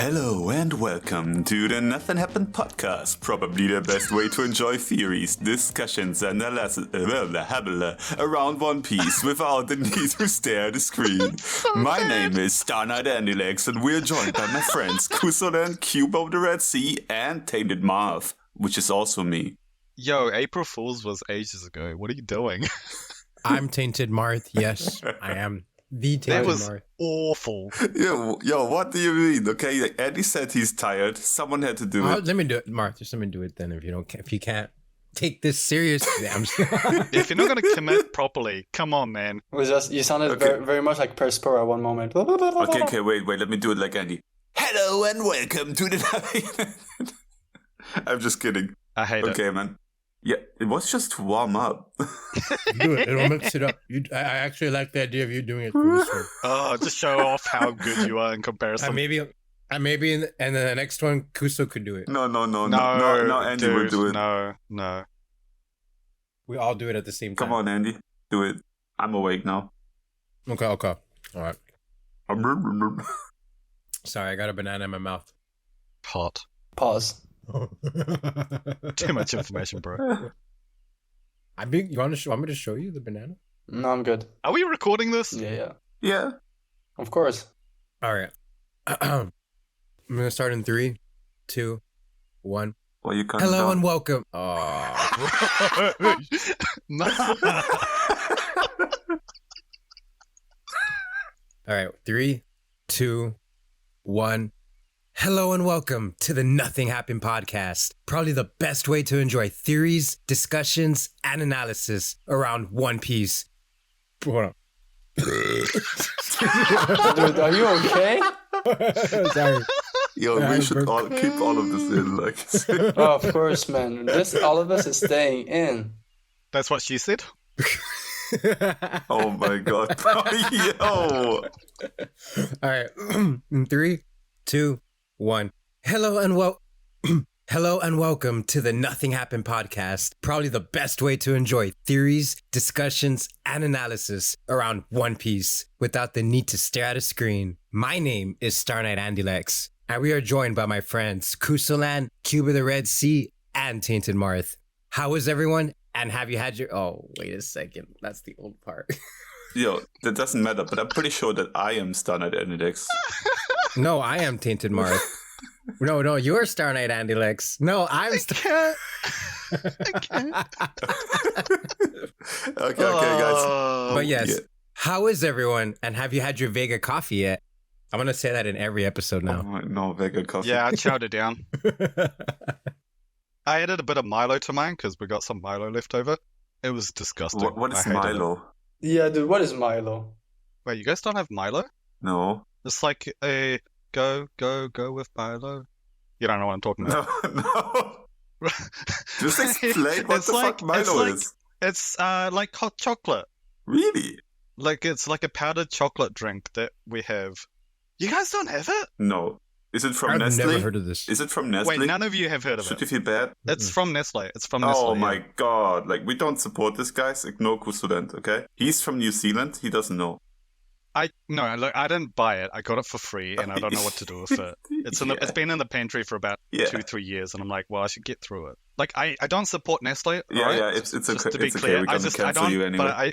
Hello and welcome to the Nothing Happened podcast, probably the best way to enjoy theories, discussions and analysis around One Piece without the need to stare at the screen. My name is Starknightandilex and we're joined by my friends Kusoland, KubeOfTheRedSea and Tainted Marth, which is also me. Yo, April Fool's was ages ago. What are you doing? I'm Tainted Marth. Yes, I am the Tainted That was Marth. awful. Yo, what do you mean? Okay, Eddie said he's tired. Someone had to do it. Let me do it, Marth. Just let me do it then. If you can't take this seriously, I'm If you're not going to commit properly, come on, man. It was just, you sounded very, very much like Perspira at one moment. Okay, wait, let me do it like Andy. Hello and welcome to the... I'm just kidding. I hate it. Okay, man. Yeah, it was just to warm up. do it. It'll mix it up. I actually like the idea of you doing it. Kuso. Oh, just show off how good you are in comparison. Maybe and then the next one, Kuso could do it. No, Andy dude, will do it. No. We all do it at the same time. Come on, Andy. Do it. I'm awake now. Okay. All right. Sorry, I got a banana in my mouth. Hot. Pause. Too much information, bro. Want me to show you the banana? No, I'm good. Are we recording this? Yeah. Of course. All right. I'm gonna start in 3, 2, 1. Well, you can't. Hello and welcome. Oh. No. All right. 3, 2, 1. Hello and welcome to the Nothing Happened podcast. Probably the best way to enjoy theories, discussions, and analysis around One Piece. Hold on. Dude, are you okay? Sorry. Yo, we should all keep all of this in, like. Oh, of course, man. All of this is staying in. That's what she said? Oh my god. Yo! All right. 3, 2, 1. Hello and welcome to the Nothing Happened podcast. Probably the best way to enjoy theories, discussions, and analysis around One Piece without the need to stare at a screen. My name is Starknightandilex, and we are joined by my friends Kusoland, KubeOfTheRedSea, and Tainted Marth. How is everyone? And have you had your... Oh, wait a second. That's the old part. Yo, that doesn't matter, but I'm pretty sure that I am Starknightandilex. No, I am Tainted Marth. No, you're Starknightandilex. No, I'm... I can't. Okay, guys. But yes, Yeah. How is everyone? And have you had your Vega coffee yet? I'm going to say that in every episode Oh, now. no, Vega Coffee. Yeah, I chowed it down. I added a bit of Milo to mine because we got some Milo left over. It was disgusting. What is I hated Milo? it. Yeah, dude, what is Milo? Wait, you guys don't have Milo? No. It's like a go with Milo. You don't know what I'm talking about. No. Just explain what the fuck Milo is. It's like hot chocolate. Really? Like it's like a powdered chocolate drink that we have. You guys don't have it? No. Is it from I've Nestle? never heard of this. Is it from Nestle? Wait, none of you have heard of Should it. you feel bad? It's from Nestle. It's from Nestle. Oh my yeah. god. Like, we don't support this, guys. Ignore Kusoland, okay? He's from New Zealand. He doesn't know. I didn't buy it. I got it for free, and I don't know what to do with it. It's it's been in the pantry for about 2-3 years, and I'm like, well, I should get through it. Like, I don't support Nestle. Yeah, right? yeah, it's Just okay. to be It's clear, okay. We're gonna cancel you anyway.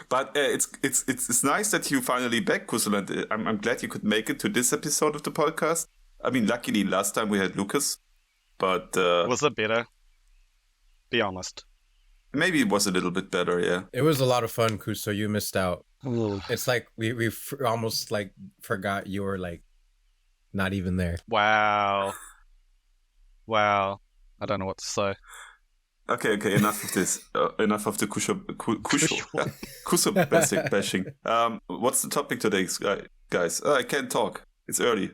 But it's nice that you finally back, Kusoland. I'm glad you could make it to this episode of the podcast. I mean, luckily last time we had Lucas, but Was it better? Be honest. maybe it was a little bit better. Yeah. It was a lot of fun, Kuso. You missed out. Ooh. It's like we almost like forgot you were like not even there. Wow. I don't know what to say. Okay. Enough of this. Enough of the Kuso bashing. What's the topic today, guys? I can't talk. It's early.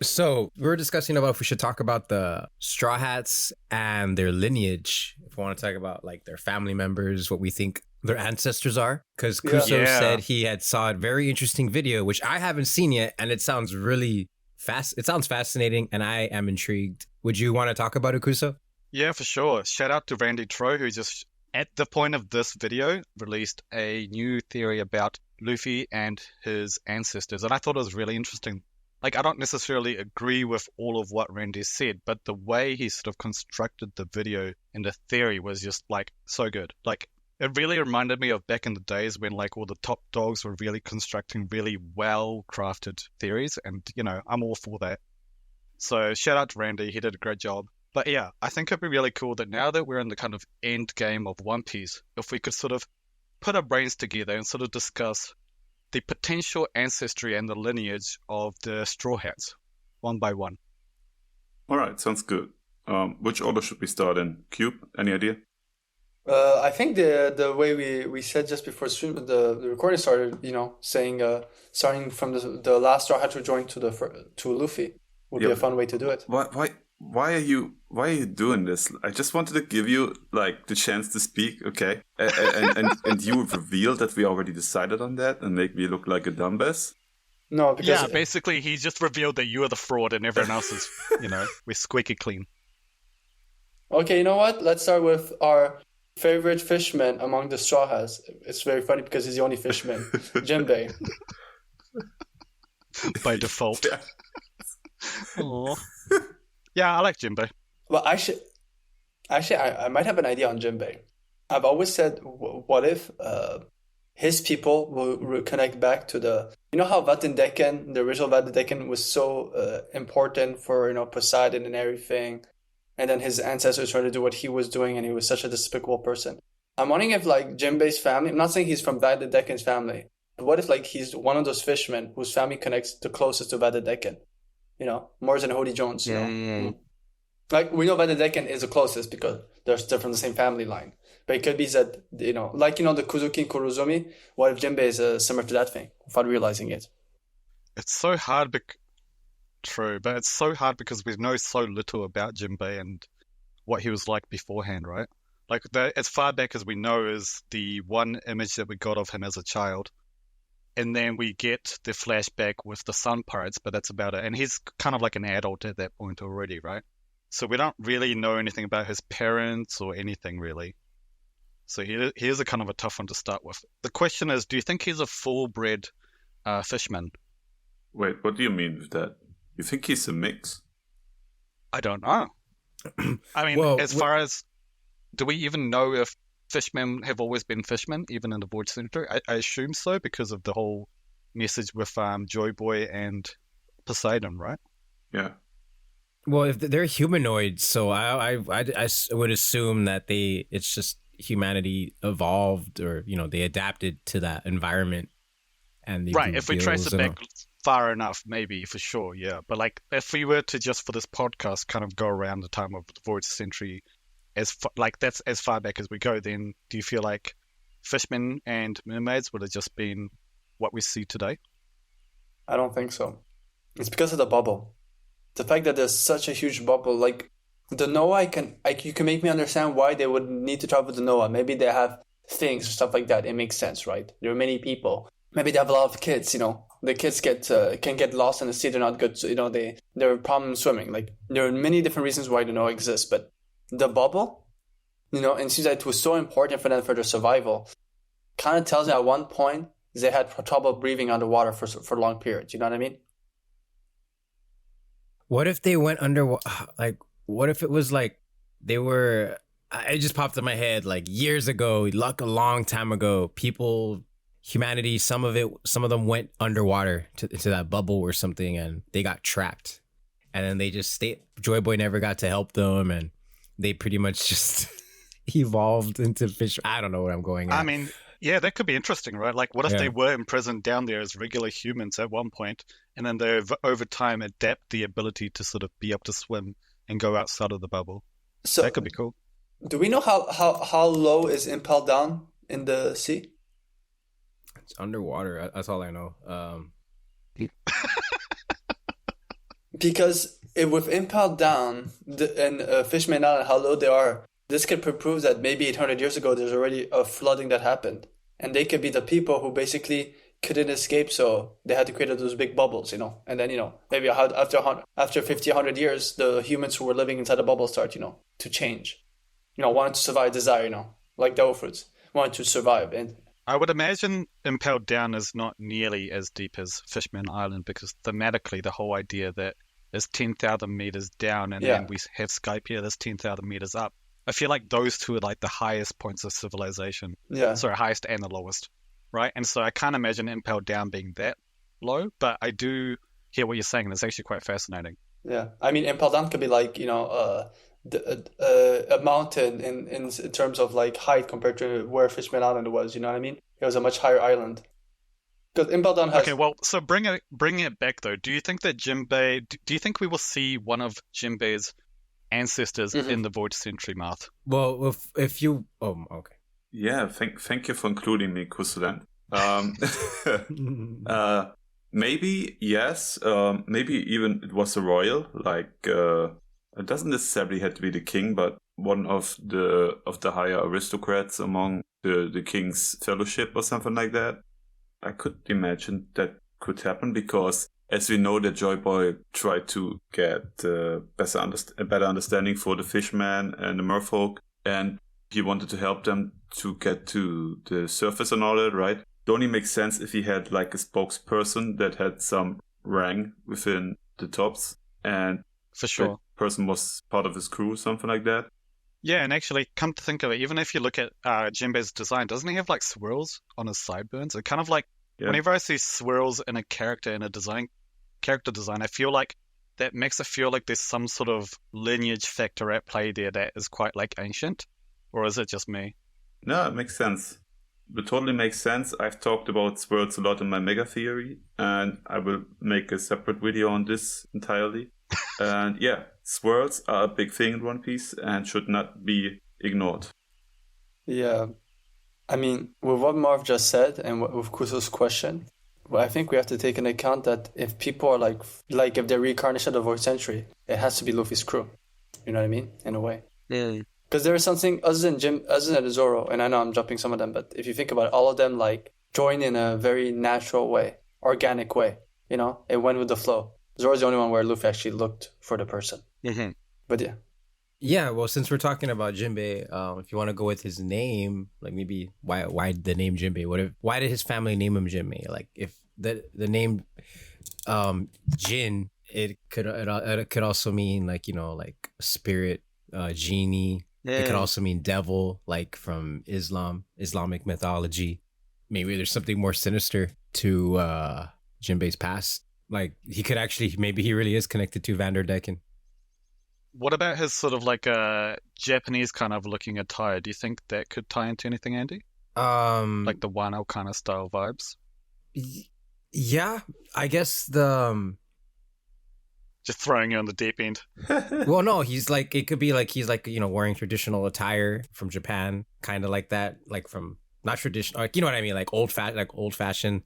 So we were discussing about if we should talk about the Straw Hats and their lineage. If we want to talk about like their family members, what we think their ancestors are. Because Kuso said he had saw a very interesting video, which I haven't seen yet, and it sounds really It sounds fascinating, and I am intrigued. Would you want to talk about it, Kuso? Yeah, for sure. Shout out to Randy Tro, who just, at the point of this video, released a new theory about Luffy and his ancestors. And I thought it was really interesting. like, I don't necessarily agree with all of what Randy said, but the way he sort of constructed the video and the theory was just, like, so good. Like, it really reminded me of back in the days when, like, all the top dogs were really constructing really well-crafted theories, and, you know, I'm all for that. So, shout out to Randy, he did a great job. But yeah, I think it'd be really cool that now that we're in the kind of end game of One Piece, if we could sort of put our brains together and sort of discuss the potential ancestry and the lineage of the Straw Hats, one by one. All right, sounds good. Which order should we start in? Cube, any idea? I think the way we said just before the recording started, you know, saying starting from the last Straw Hat to join to Luffy would be a fun way to do it. Why are you doing this? I just wanted to give you like the chance to speak, okay? And you revealed that we already decided on that and make me look like a dumbass. No, because basically he just revealed that you are the fraud and everyone else is, you know, we're squeaky clean. Okay, you know what? Let's start with our favorite fishman among the Straw Hats. It's very funny because he's the only fishman, Jinbei. By default. Aww. Yeah, I like Jinbei. Well, I might have an idea on Jinbei. I've always said, what if his people will connect back to you know how Vattendecken, the original Vattendecken, was so important for, you know, Poseidon and everything, and then his ancestors tried to do what he was doing, and he was such a despicable person. I'm wondering if, like, Jinbei's family, I'm not saying he's from Vattendeken's family, but what if, like, he's one of those fishermen whose family connects the closest to Vattendecken? You know, more than Hody Jones, you know. Yeah. Like, we know Vattendecken is the closest because they're from the same family line. But it could be that, you know, like, you know, the Kuzuki and Kurozumi, what if Jinbei is similar to that thing without realizing it? It's so hard, true, but it's so hard because we know so little about Jinbei and what he was like beforehand, right? Like, as far back as we know is the one image that we got of him as a child. And then we get the flashback with the Sun Pirates, but that's about it. And he's kind of like an adult at that point already, right? So we don't really know anything about his parents or anything, really. So he is a kind of a tough one to start with. The question is, do you think he's a full-bred fishman? Wait, what do you mean with that? You think he's a mix? I don't know. I mean, Well, far as... Do we even know if fishmen have always been fishmen, even in the Void Century? I assume so, because of the whole message with Joy Boy and Poseidon, right? Yeah. Well, if they're humanoids, so I would assume that it's just humanity evolved, or, you know, they adapted to that environment. And right, if we trace it back far enough, maybe, for sure, yeah. But, like, if we were to just for this podcast kind of go around the time of the Void Century, that's as far back as we go, then do you feel like fishmen and mermaids would have just been what we see today? I don't think so. It's because of the bubble. The fact that there's such a huge bubble, like the Noah, you can make me understand why they would need to travel to Noah. Maybe they have things or stuff like that. It makes sense, right? There are many people. Maybe they have a lot of kids, you know. The kids can get lost in the sea. They're not good, you know, they're a problem swimming. Like, there are many different reasons why the Noah exists, but the bubble, you know, and it seems that it was so important for them for their survival. Kind of tells me at one point they had trouble breathing underwater for long periods. You know what I mean? What if they went under? Like, what if it was like they were? It just popped in my head like years ago, like a long time ago. Humanity, some of them went underwater into that bubble or something, and they got trapped. And then they just stayed. Joy Boy never got to help them, and they pretty much just evolved into fish. I don't know where I'm going at. I mean, yeah, that could be interesting, right? Like, what if they were imprisoned down there as regular humans at one point, and then they over time adapt the ability to sort of be able to swim and go outside of the bubble? So that could be cool. Do we know how low is Impel Down in the sea? It's underwater. That's all I know. Because with Impel Down and Fishman Island, how low they are, this could prove that maybe 800 years ago there's already a flooding that happened. And they could be the people who basically couldn't escape, so they had to create those big bubbles, you know. And then, you know, maybe after 50, 100 years, the humans who were living inside the bubble start, you know, to change. You know, wanted to survive desire, you know, like devil fruits. Wanted to survive. And I would imagine Impelled Down is not nearly as deep as Fishman Island because thematically the whole idea that is 10,000 meters down and then we have Skype here that's 10,000 meters up. I feel like those two are like the highest points of civilization. Yeah. Sorry, highest and the lowest, right? And so I can't imagine Impelled Down being that low, but I do hear what you're saying and it's actually quite fascinating. Yeah. I mean, Impelled Down could be like, a mountain in terms of like height compared to where Fishman Island was, you know what I mean? It was a much higher island. Because Impelled Down has... Okay, well, so bring it back though. Do you think that Jinbei... Do you think we will see one of Jinbei's ancestors in the Void Century, Marth? Well, if you... Oh, okay. Yeah, thank you for including me, Kusoland. Maybe, yes. Maybe even it was a royal. Like, it doesn't necessarily have to be the king, but one of the higher aristocrats among the king's fellowship or something like that. I could imagine that could happen because, as we know, that Joy Boy tried to get a better understanding for the fishmen and the merfolk, and he wanted to help them to get to the surface and all that, right? It only makes sense if he had like a spokesperson that had some rank within the tops, and for sure, that person was part of his crew, something like that. Yeah, and actually, come to think of it, even if you look at Jinbei's design, doesn't he have like swirls on his sideburns? It kind of like, whenever I see swirls in a character in a character design, I feel like that makes it feel like there's some sort of lineage factor at play there that is quite like ancient. Or is it just me? No, it makes sense. It totally makes sense. I've talked about swirls a lot in my Mega theory, and I will make a separate video on this entirely. And yeah, swirls are a big thing in One Piece and should not be ignored. Yeah. I mean, with what Marv just said and with Kuso's question, I think we have to take into account that if people are like if they're reincarnation of the Void Century, it has to be Luffy's crew. You know what I mean? In a way. Yeah. Because there is something other than Zoro, and I know I'm jumping some of them, but if you think about it, all of them like join in a very natural way, organic way. You know, it went with the flow. Zoro's the only one where Luffy actually looked for the person. Mm-hmm. But yeah. Yeah, well, since we're talking about Jinbei, if you want to go with his name, like maybe why the name Jinbei? Why did his family name him Jinbei? Like if the name Jin, it could also mean like, like spirit, genie. Yeah. It could also mean devil, like from Islamic mythology. Maybe there's something more sinister to Jinbei's past. Like he could actually, maybe he really is connected to Vanderdecken. What about his sort of like a Japanese kind of looking attire? Do you think that could tie into anything, Andy? Like the Wano kind of style vibes? Yeah, I guess just throwing you on the deep end. Well, no, he's like, it could be like he's like, wearing traditional attire from Japan, kind of like that, like from not traditional, like, you know what I mean, like old fashioned.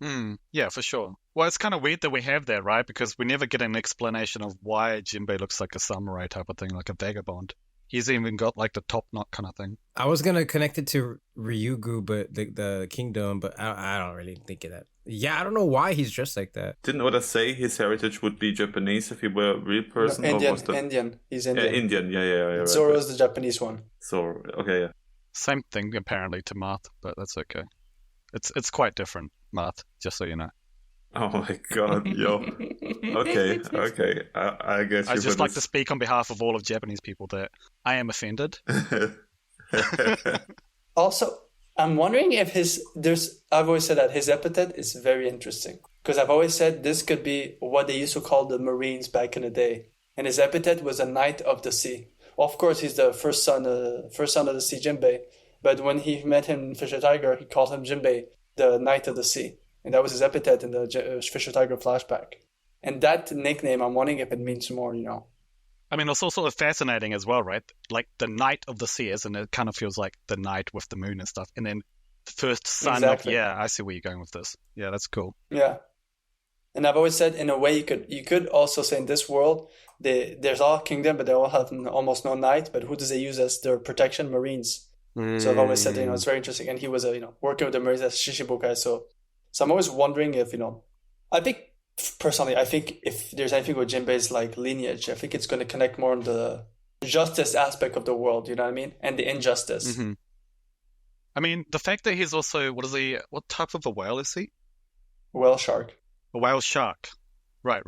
Yeah, for sure. Well, it's kind of weird that we have that, right? Because we never get an explanation of why Jinbei looks like a samurai type of thing, like a vagabond. He's even got like the top knot kind of thing. I was gonna connect it to Ryugu, but the kingdom, but I don't really think of that. Yeah, I don't know why he's dressed like that. Didn't Oda say his heritage would be Japanese if he were a real person? No, Indian. He's Indian. Yeah, Indian. Yeah. Zoro's the Japanese one. So okay, yeah. Same thing apparently to Marth, but that's okay. It's quite different, Marth, just so you know. Oh my god, yo. Okay. I guess I just like to speak on behalf of all of Japanese people that I am offended. Also, I'm wondering if I've always said that his epithet is very interesting. Because I've always said this could be what they used to call the Marines back in the day. And his epithet was a Knight of the Sea. Well, of course, he's the first son of the sea, Jinbei. But when he met him in Fisher Tiger, he called him Jinbei, the Knight of the Sea. And that was his epithet in the Fisher Tiger flashback. And that nickname, I'm wondering if it means more, I mean, it's also fascinating as well, right? Like the Knight of the Seas, and it kind of feels like the night with the moon and stuff. And then the first son exactly. I see where you're going with this. Yeah, that's cool. Yeah. And I've always said, in a way, you could also say in this world, there's all kingdom, but they all have almost no knight. But who does they use as their protection? Marines. So I've always said, it's very interesting. And he was, working with the Marines as Shishibukai. So I'm always wondering if, I think, personally, if there's anything with Jinbei's like lineage, I think it's going to connect more on the justice aspect of the world, you know what I mean? And the injustice. Mm-hmm. I mean, the fact that he's also, what type of a whale is he? Whale shark. A whale shark. Right.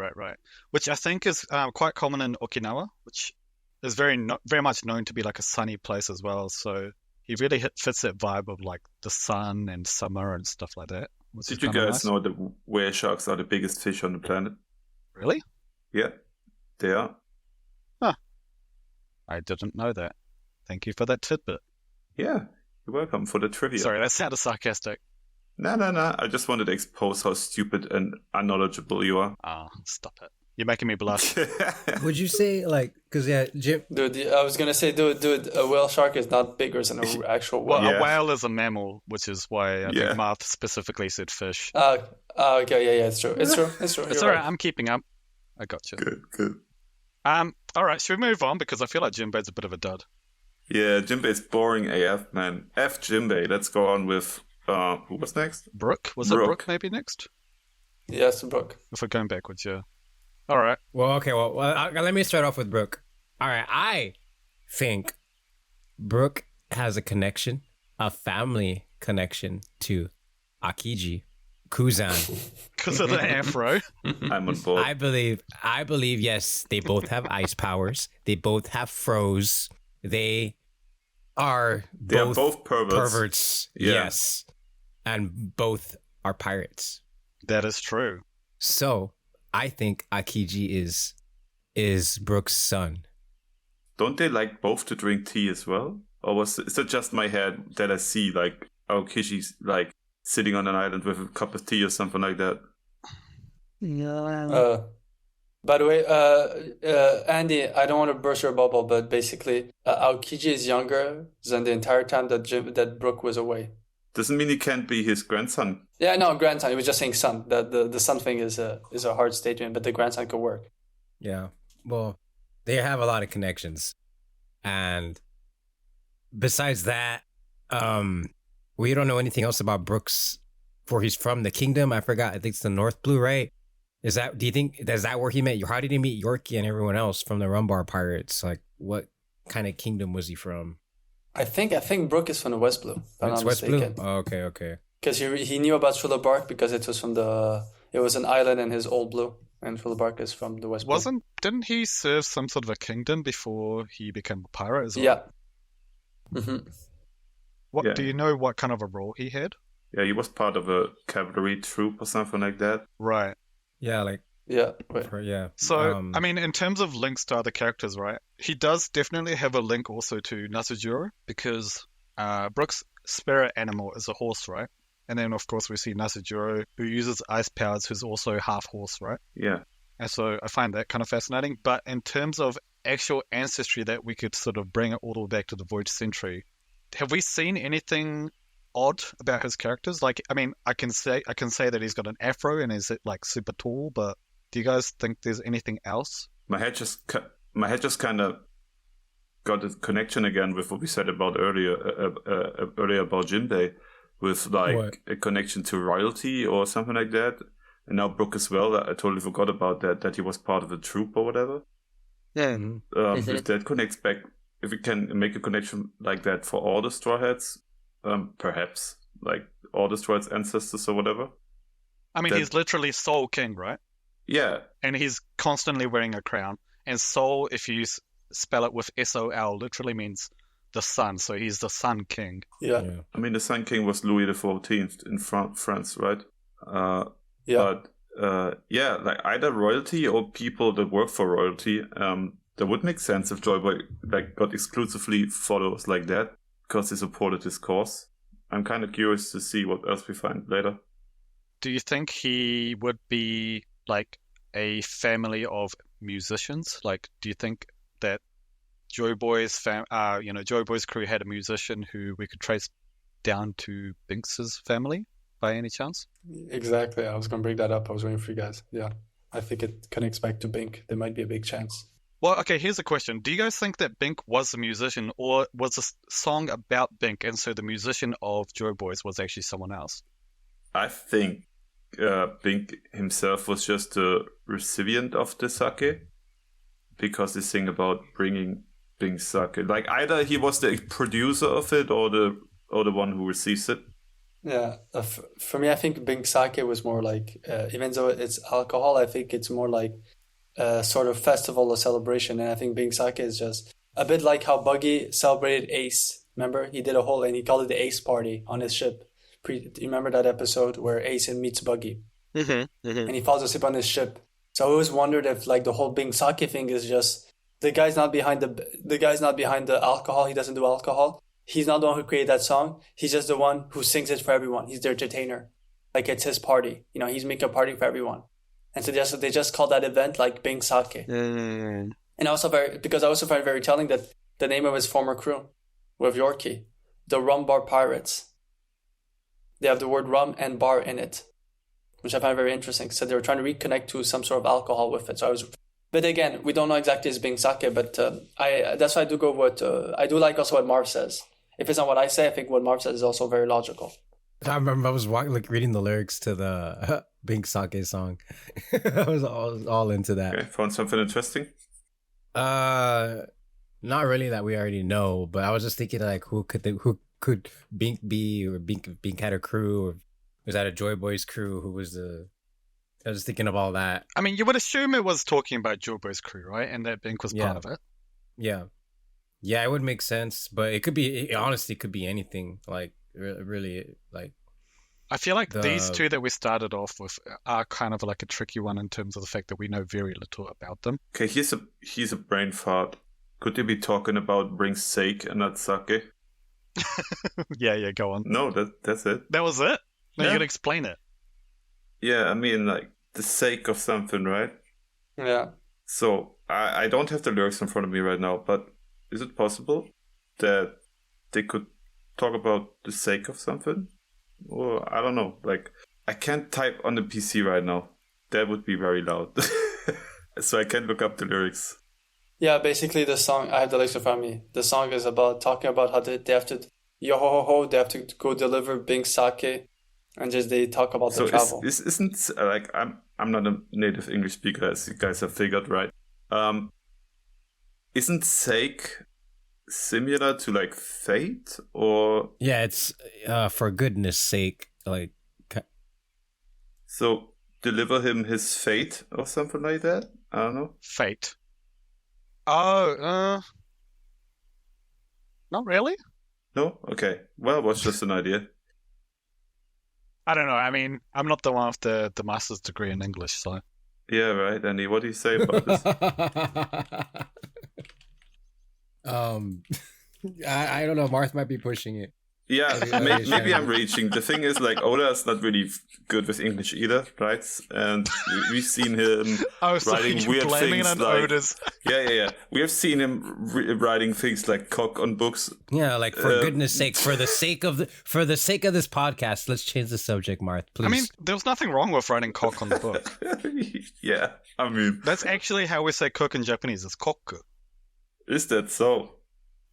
Which I think is quite common in Okinawa, which is very much known to be like a sunny place as well. So he really fits that vibe of like the sun and summer and stuff like that. Did you guys know that whale sharks are the biggest fish on the planet? Really? Yeah, they are. Huh. I didn't know that. Thank you for that tidbit. Yeah, you're welcome for the trivia. Sorry, that sounded sarcastic. No. I just wanted to expose how stupid and unknowledgeable you are. Ah, stop it. You're making me blush. Would you say, like, because, yeah, Jim... Dude, I was going to say, dude, a whale shark is not bigger than an actual whale. Well, a whale is a mammal, which is why I think Marth specifically said fish. Okay, yeah, it's true. It's true. It's all right. I'm keeping up. I got you. Good. All right, should we move on? Because I feel like Jinbei's a bit of a dud. Yeah, Jinbei's boring AF, man. F Jinbei. Let's go on with, who was next? Brook? Was it Brook maybe next? Yes, Brook. If we're going backwards, yeah. All right. Well, okay, let me start off with Brook. All right, I think Brook has a family connection to Akiji, Kuzan. Because of the afro. I'm on board. I believe, yes, they both have ice powers. They both have froze. They are both perverts. Yes. And both are pirates. That is true. So I think Akiji is Brook's son. Don't they like both to drink tea as well? Or is it just my head that I see like Aokishi's like sitting on an island with a cup of tea or something like that? Yeah. By the way, Andy, I don't want to burst your bubble, but basically, Aokiji is younger than the entire time that Brook was away. Doesn't mean he can't be his grandson. Yeah, no, grandson. He was just saying son. The son thing is a hard statement, but the grandson could work. Yeah. Well, they have a lot of connections, and besides that, we don't know anything else about Brook's. For he's from the kingdom. I forgot. I think it's the North Blue, right? Is that where he met? How did he meet Yorkie and everyone else from the Rumbar Pirates? Like, what kind of kingdom was he from? I think Brook is from the West Blue. If I'm not mistaken. Blue? Oh, okay. Because he knew about Shulabark because it was an island in his Old Blue, and Shulabark is from the West Blue. Didn't he serve some sort of a kingdom before he became a pirate as well? Yeah. Mm-hmm. Do you know what kind of a role he had? Yeah, he was part of a cavalry troop or something like that. Right. Yeah, like... Yeah. Yeah. So, I mean, in terms of links to other characters, right? He does definitely have a link also to Nasujiro because Brook's spirit animal is a horse, right? And then, of course, we see Nasujiro, who uses ice powers, who's also half horse, right? Yeah. And so I find that kind of fascinating. But in terms of actual ancestry that we could sort of bring it all the way back to the Void Century, have we seen anything odd about his characters? Like, I mean, I can say that he's got an afro and is like super tall, but do you guys think there's anything else? My head just kind of got a connection again with what we said about earlier about Jinbei, with like a connection to royalty or something like that. And now Brook as well. I totally forgot about that he was part of the troop or whatever. Yeah. If that connects back, if we can make a connection like that for all the Straw Hats, perhaps like all the Straw Hats ancestors or whatever. I mean, he's literally Soul King, right? Yeah. And he's constantly wearing a crown. And Soul, if you spell it with S-O-L, literally means the sun. So he's the Sun King. Yeah. I mean, the Sun King was Louis XIV in France, right? Yeah. But like either royalty or people that work for royalty, that would make sense if Joy Boy like got exclusively followers like that because he supported his cause. I'm kind of curious to see what else we find later. Do you think he would be like a family of musicians? Like, do you think that Joy Boy's Joy Boy's crew had a musician who we could trace down to Binks's family by any chance? Exactly. I was going to bring that up. I was waiting for you guys. Yeah. I think it connects back to Bink. There might be a big chance. Well, okay, here's a question. Do you guys think that Bink was a musician or was a song about Bink and so the musician of Joy Boys was actually someone else? I think Bink himself was just a recipient of the sake because they sing about bringing Bink's sake. Like either he was the producer of it or or the one who receives it. Yeah, for me, I think being sake was more like, even though it's alcohol, I think it's more like a sort of festival or celebration. And I think being sake is just a bit like how Buggy celebrated Ace. Remember, he did a whole, and he called it the Ace Party on his ship. Do you remember that episode where Ace meets Buggy? And he falls asleep on his ship. So I always wondered if like the whole being sake thing is just the guy's not behind the alcohol. He doesn't do alcohol. He's not the one who created that song. He's just the one who sings it for everyone. He's the entertainer. Like it's his party. You know, he's making a party for everyone. And so they just call that event like being sake. And also because I also find it very telling that the name of his former crew with Yorkie, the Rum Bar Pirates. They have the word rum and bar in it, which I find very interesting. So they were trying to reconnect to some sort of alcohol with it. But again, we don't know exactly as being sake. But that's why I do go with I do like also what Marv says. If it's not what I say, I think what Marv says is also very logical. I remember I was reading the lyrics to the Bing Sake song. I was all into that. Okay, found something interesting? Not really that we already know, but I was just thinking like who could Bink be, or Bink had a crew, or was that a Joy Boys crew? Who was I was thinking of all that. I mean, you would assume it was talking about Joy Boys crew, right? And that Bink was part of it. Yeah. Yeah, it would make sense, but it could be, it honestly could be anything. Like, really, like... I feel like these two that we started off with are kind of like a tricky one in terms of the fact that we know very little about them. Okay, here's a brain fart. Could they be talking about bring sake and not sake? Yeah, go on. No, that's it. That was it? No, Yeah. you gotta explain it. Yeah, I mean, like, the sake of something, right? Yeah. So, I don't have the lyrics in front of me right now, but is it possible that they could talk about the sake of something? Or, I don't know, like, I can't type on the PC right now. That would be very loud. So I can't look up the lyrics. Yeah, basically the song, I have the lyrics in front of me. The song is about talking about how they have to, yo ho ho ho, they have to go deliver Bing sake, and just they talk about the travel. Isn't, like, I'm not a native English speaker, as you guys have figured, right? Isn't sake similar to like fate, or Yeah, it's for goodness sake, like. So deliver him his fate or something like that? I don't know. Fate. Oh, not really? No? Okay. Well, it was just an idea. I don't know. I mean, I'm not the one with the master's degree in English, so... Yeah, right, Andy. What do you say about this? I don't know. Marth might be pushing it. Yeah, maybe I'm reaching. The thing is, like, Oda is not really good with English either, right? And we've seen him writing weird things like... Oda's. Yeah. We have seen him writing things like cock on books. Yeah, like for goodness sake, for the sake of this podcast, let's change the subject, Marth, please. I mean, there was nothing wrong with writing cock on the book. Yeah, I mean... That's actually how we say cook in Japanese. It's kokku. Is that so?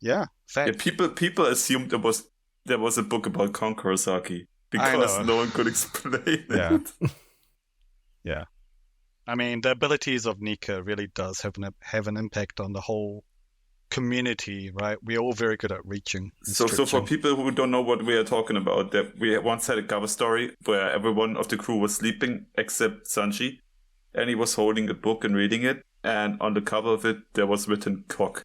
Yeah, fact. Yeah, people assumed there was a book about Conqueror Saki because no one could explain it. Yeah. I mean, the abilities of NIKA really does have an impact on the whole community, right? We're all very good at reaching. So for people who don't know what we are talking about, that we once had a cover story where everyone of the crew was sleeping except Sanji, and he was holding a book and reading it, and on the cover of it there was written cock.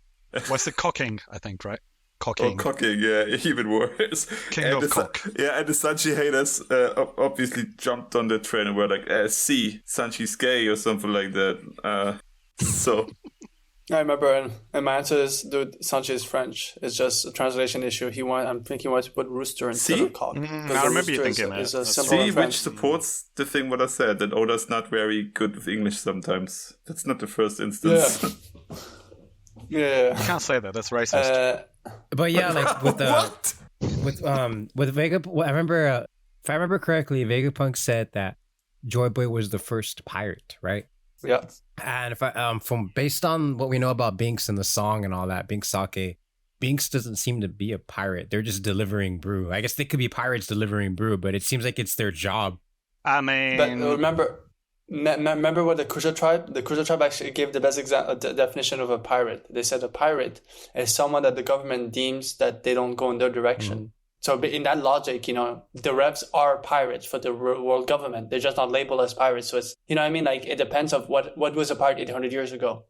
Was it cocking, I think, right? Cocking. Oh, cocking, yeah, even worse. King of cock. Yeah, and the Sanji haters obviously jumped on the train and were like, see, Sanji's gay or something like that. So... I remember, and my answer is, dude, Sanji is French. It's just a translation issue. I'm thinking he wanted to put rooster instead of cock. I remember you thinking that. See, which supports the thing what I said, that Oda's not very good with English sometimes. That's not the first instance. Yeah. You can't say that. That's racist. But yeah, like with with Vega, I remember if I remember correctly, Vegapunk said that Joy Boy was the first pirate, right? Yeah. And if I based on what we know about Binks and the song and all that, Binks Sake, Binks doesn't seem to be a pirate. They're just delivering brew. I guess they could be pirates delivering brew, but it seems like it's their job. I mean, but remember what the Kuja tribe actually gave the best definition of a pirate. They said a pirate is someone that the government deems that they don't go in their direction. So in that logic, the Revs are pirates for the world government. They're just not labeled as pirates. So it's, you know what I mean? Like, it depends of what was a pirate 800 years ago.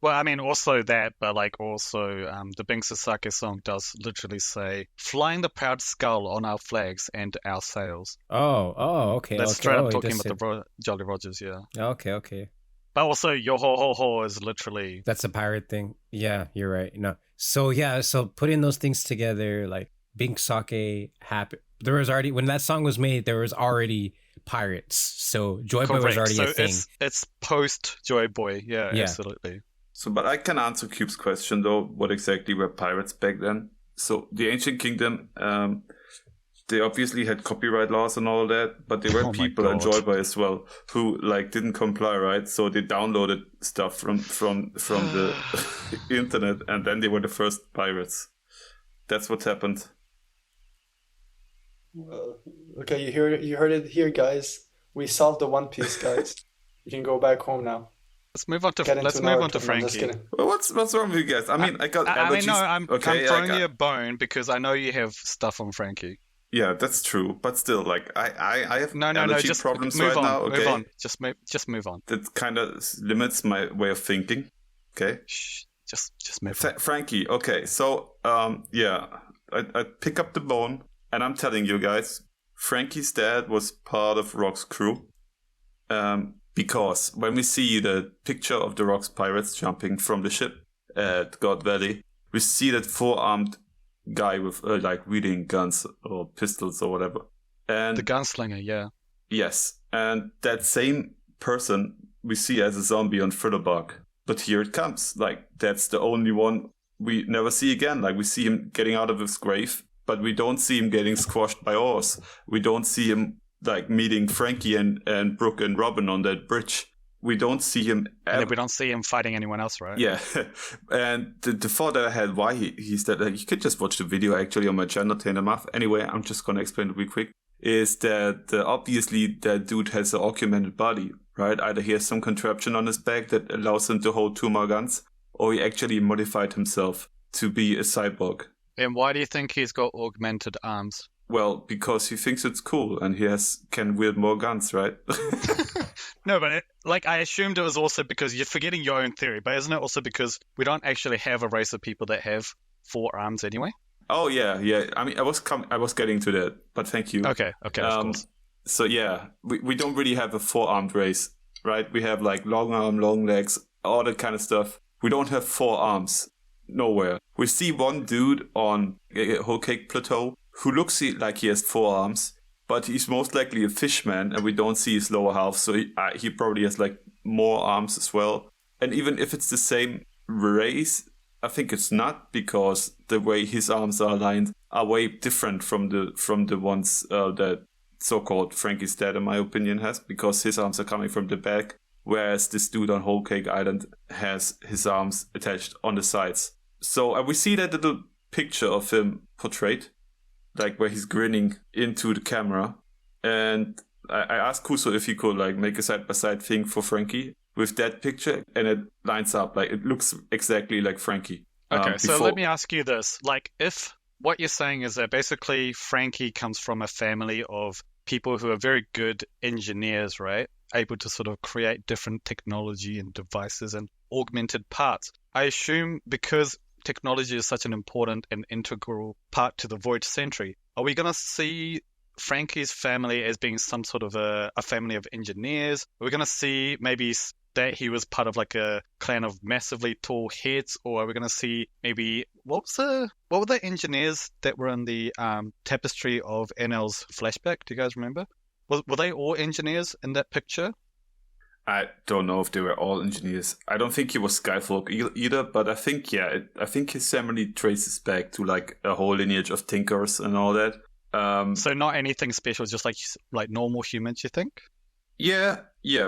Well, I mean, also that, but like also the Bing Sasaki song does literally say, flying the proud skull on our flags and our sails. Okay. That's okay. straight up he talking does about the Jolly Rogers, yeah. Okay. But also, your ho ho ho is literally... That's a pirate thing. Yeah, you're right. No. So putting those things together, like Bing Sake happened. There was already, when that song was made, there was already pirates. So Joy Boy was already a thing. It's post Joy Boy. Yeah, absolutely. So, but I can answer Cube's question though. What exactly were pirates back then? So the Ancient Kingdom, they obviously had copyright laws and all that, but there were people and Joy Boy as well who like didn't comply, right? So they downloaded stuff from the internet, and then they were the first pirates. That's what happened. Well, okay, you heard it here, guys. We solved the One Piece, guys. You can go back home now. Let's move on to Frankie. Well, what's wrong with you guys? I mean, I got allergies. I'm throwing you a bone because I know you have stuff on Frankie. Yeah, that's true. But still, like, I have allergy problems right now. Okay? Move on. Just move on. That kind of limits my way of thinking. Okay? Shh. Just move on. Frankie, okay. So, I pick up the bone, and I'm telling you guys, Frankie's dad was part of Rock's crew. Because when we see the picture of the Rock's pirates jumping from the ship at God Valley, we see that four-armed guy with like wielding guns or pistols or whatever. And the gunslinger, yeah. Yes, and that same person we see as a zombie on Thriller. But here it comes. Like, that's the only one we never see again. Like, we see him getting out of his grave, but we don't see him getting squashed by oars. We don't see him like meeting Frankie and Brook and Robin on that bridge. We don't see him ever. And we don't see him fighting anyone else, right? Yeah. And the thought that I had why he's that, like, you could just watch the video actually on my channel, Tainamath. Anyway, I'm just going to explain it real quick. Is that obviously that dude has an augmented body, right? Either he has some contraption on his back that allows him to hold 2 more guns, or he actually modified himself to be a cyborg. And why do you think he's got augmented arms? Well, because he thinks it's cool and he can wield more guns, right? No, but I assumed it was also because you're forgetting your own theory, but isn't it also because we don't actually have a race of people that have 4 arms anyway? Oh, yeah. I mean, I was getting to that, but thank you. Okay, of course. So, yeah, we don't really have a 4-armed race, right? We have, like, long arm, long legs, all that kind of stuff. We don't have 4 arms. Nowhere. We see one dude on a whole cake plateau who looks like he has 4 arms, but he's most likely a fishman, and we don't see his lower half, so he probably has, like, more arms as well. And even if it's the same race, I think it's not, because the way his arms are aligned are way different from the ones that so-called Frankie's dad, in my opinion, has, because his arms are coming from the back, whereas this dude on Whole Cake Island has his arms attached on the sides. So we see that little picture of him portrayed, like where he's grinning into the camera. And I asked Kuso if he could like make a side-by-side thing for Frankie with that picture, and it lines up. Like, it looks exactly like Frankie. Okay, so let me ask you this. Like, if what you're saying is that basically Frankie comes from a family of people who are very good engineers, right? Able to sort of create different technology and devices and augmented parts. I assume because technology is such an important and integral part to the Void Century, are we going to see Frankie's family as being some sort of a family of engineers? Are we going to see maybe that he was part of like a clan of massively tall heads? Or are we going to see maybe, what were the engineers that were in the tapestry of NL's flashback? Do you guys remember? Were they all engineers in that picture? I don't know if they were all engineers. I don't think he was Skyfolk either, but I think his family traces back to like a whole lineage of tinkers and all that. So not anything special, just like normal humans, you think? Yeah,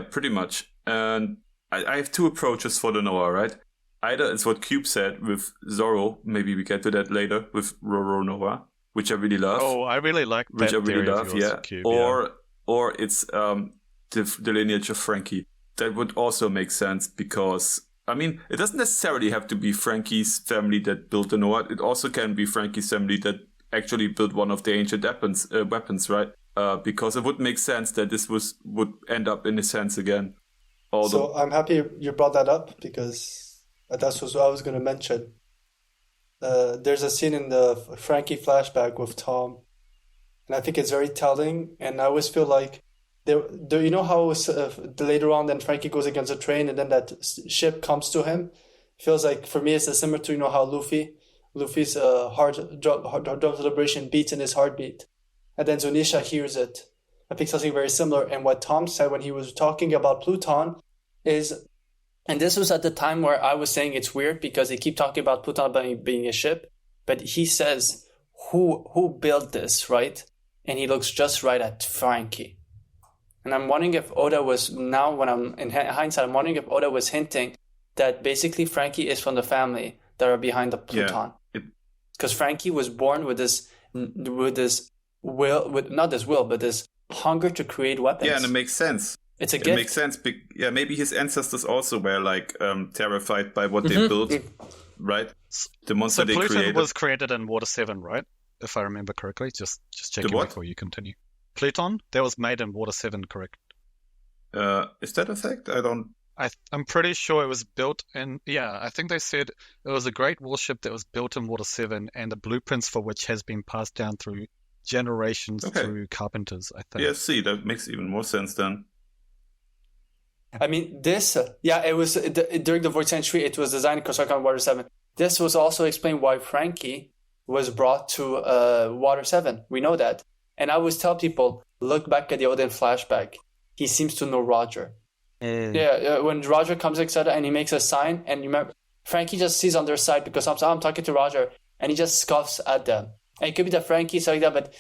pretty much. And I have 2 approaches for the Noah, right? Either it's what Cube said with Zoro, maybe we get to that later, with Roro Noah, which I really love. Oh, I really like that. Which I really love, yeah. Cube, or it's the lineage of Frankie. That would also make sense because, I mean, it doesn't necessarily have to be Frankie's family that built the Noah. It also can be Frankie's family that actually built one of the ancient weapons, right? Because it would make sense that this would end up in his hands again. So I'm happy you brought that up, because that's what I was going to mention. There's a scene in the Frankie flashback with Tom, and I think it's very telling. And I always feel like you know how later on then Frankie goes against a train and then that ship comes to him. Feels like for me it's similar to how Luffy's drum celebration beats in his heartbeat, and then Zunisha hears it. I think something very similar. And what Tom said when he was talking about Pluton is, and this was at the time where I was saying it's weird because they keep talking about Pluton being a ship, but he says, who built this, right? And he looks just right at Frankie. And I'm wondering if Oda was, now when I'm in hindsight, I'm wondering if Oda was hinting that basically Frankie is from the family that are behind the Pluton. Because Frankie was born with this will, not this will, but this hunger to create weapons. Yeah, and it makes sense. It's a gift. It makes sense. Yeah, maybe his ancestors also were like terrified by what they built, right? The monster they created. Pluton was created in Water 7, right? If I remember correctly. Just checking before you continue. Pluton, that was made in Water 7, correct? Is that a fact? I'm pretty sure it was built in... Yeah, I think they said it was a great warship that was built in Water 7, and the blueprints for which has been passed down through generations through carpenters, I think. Yeah, see, that makes even more sense then. I mean, this... it was... during the Void Century, it was designed in construction on Water 7. This was also explained why Frankie was brought to Water 7. We know that. And I always tell people, look back at the Odin flashback. He seems to know Roger. When Roger comes, etc., and he makes a sign, and you remember, Frankie just sees on their side because I'm talking to Roger, and he just scoffs at them. And it could be that Frankie's like that, but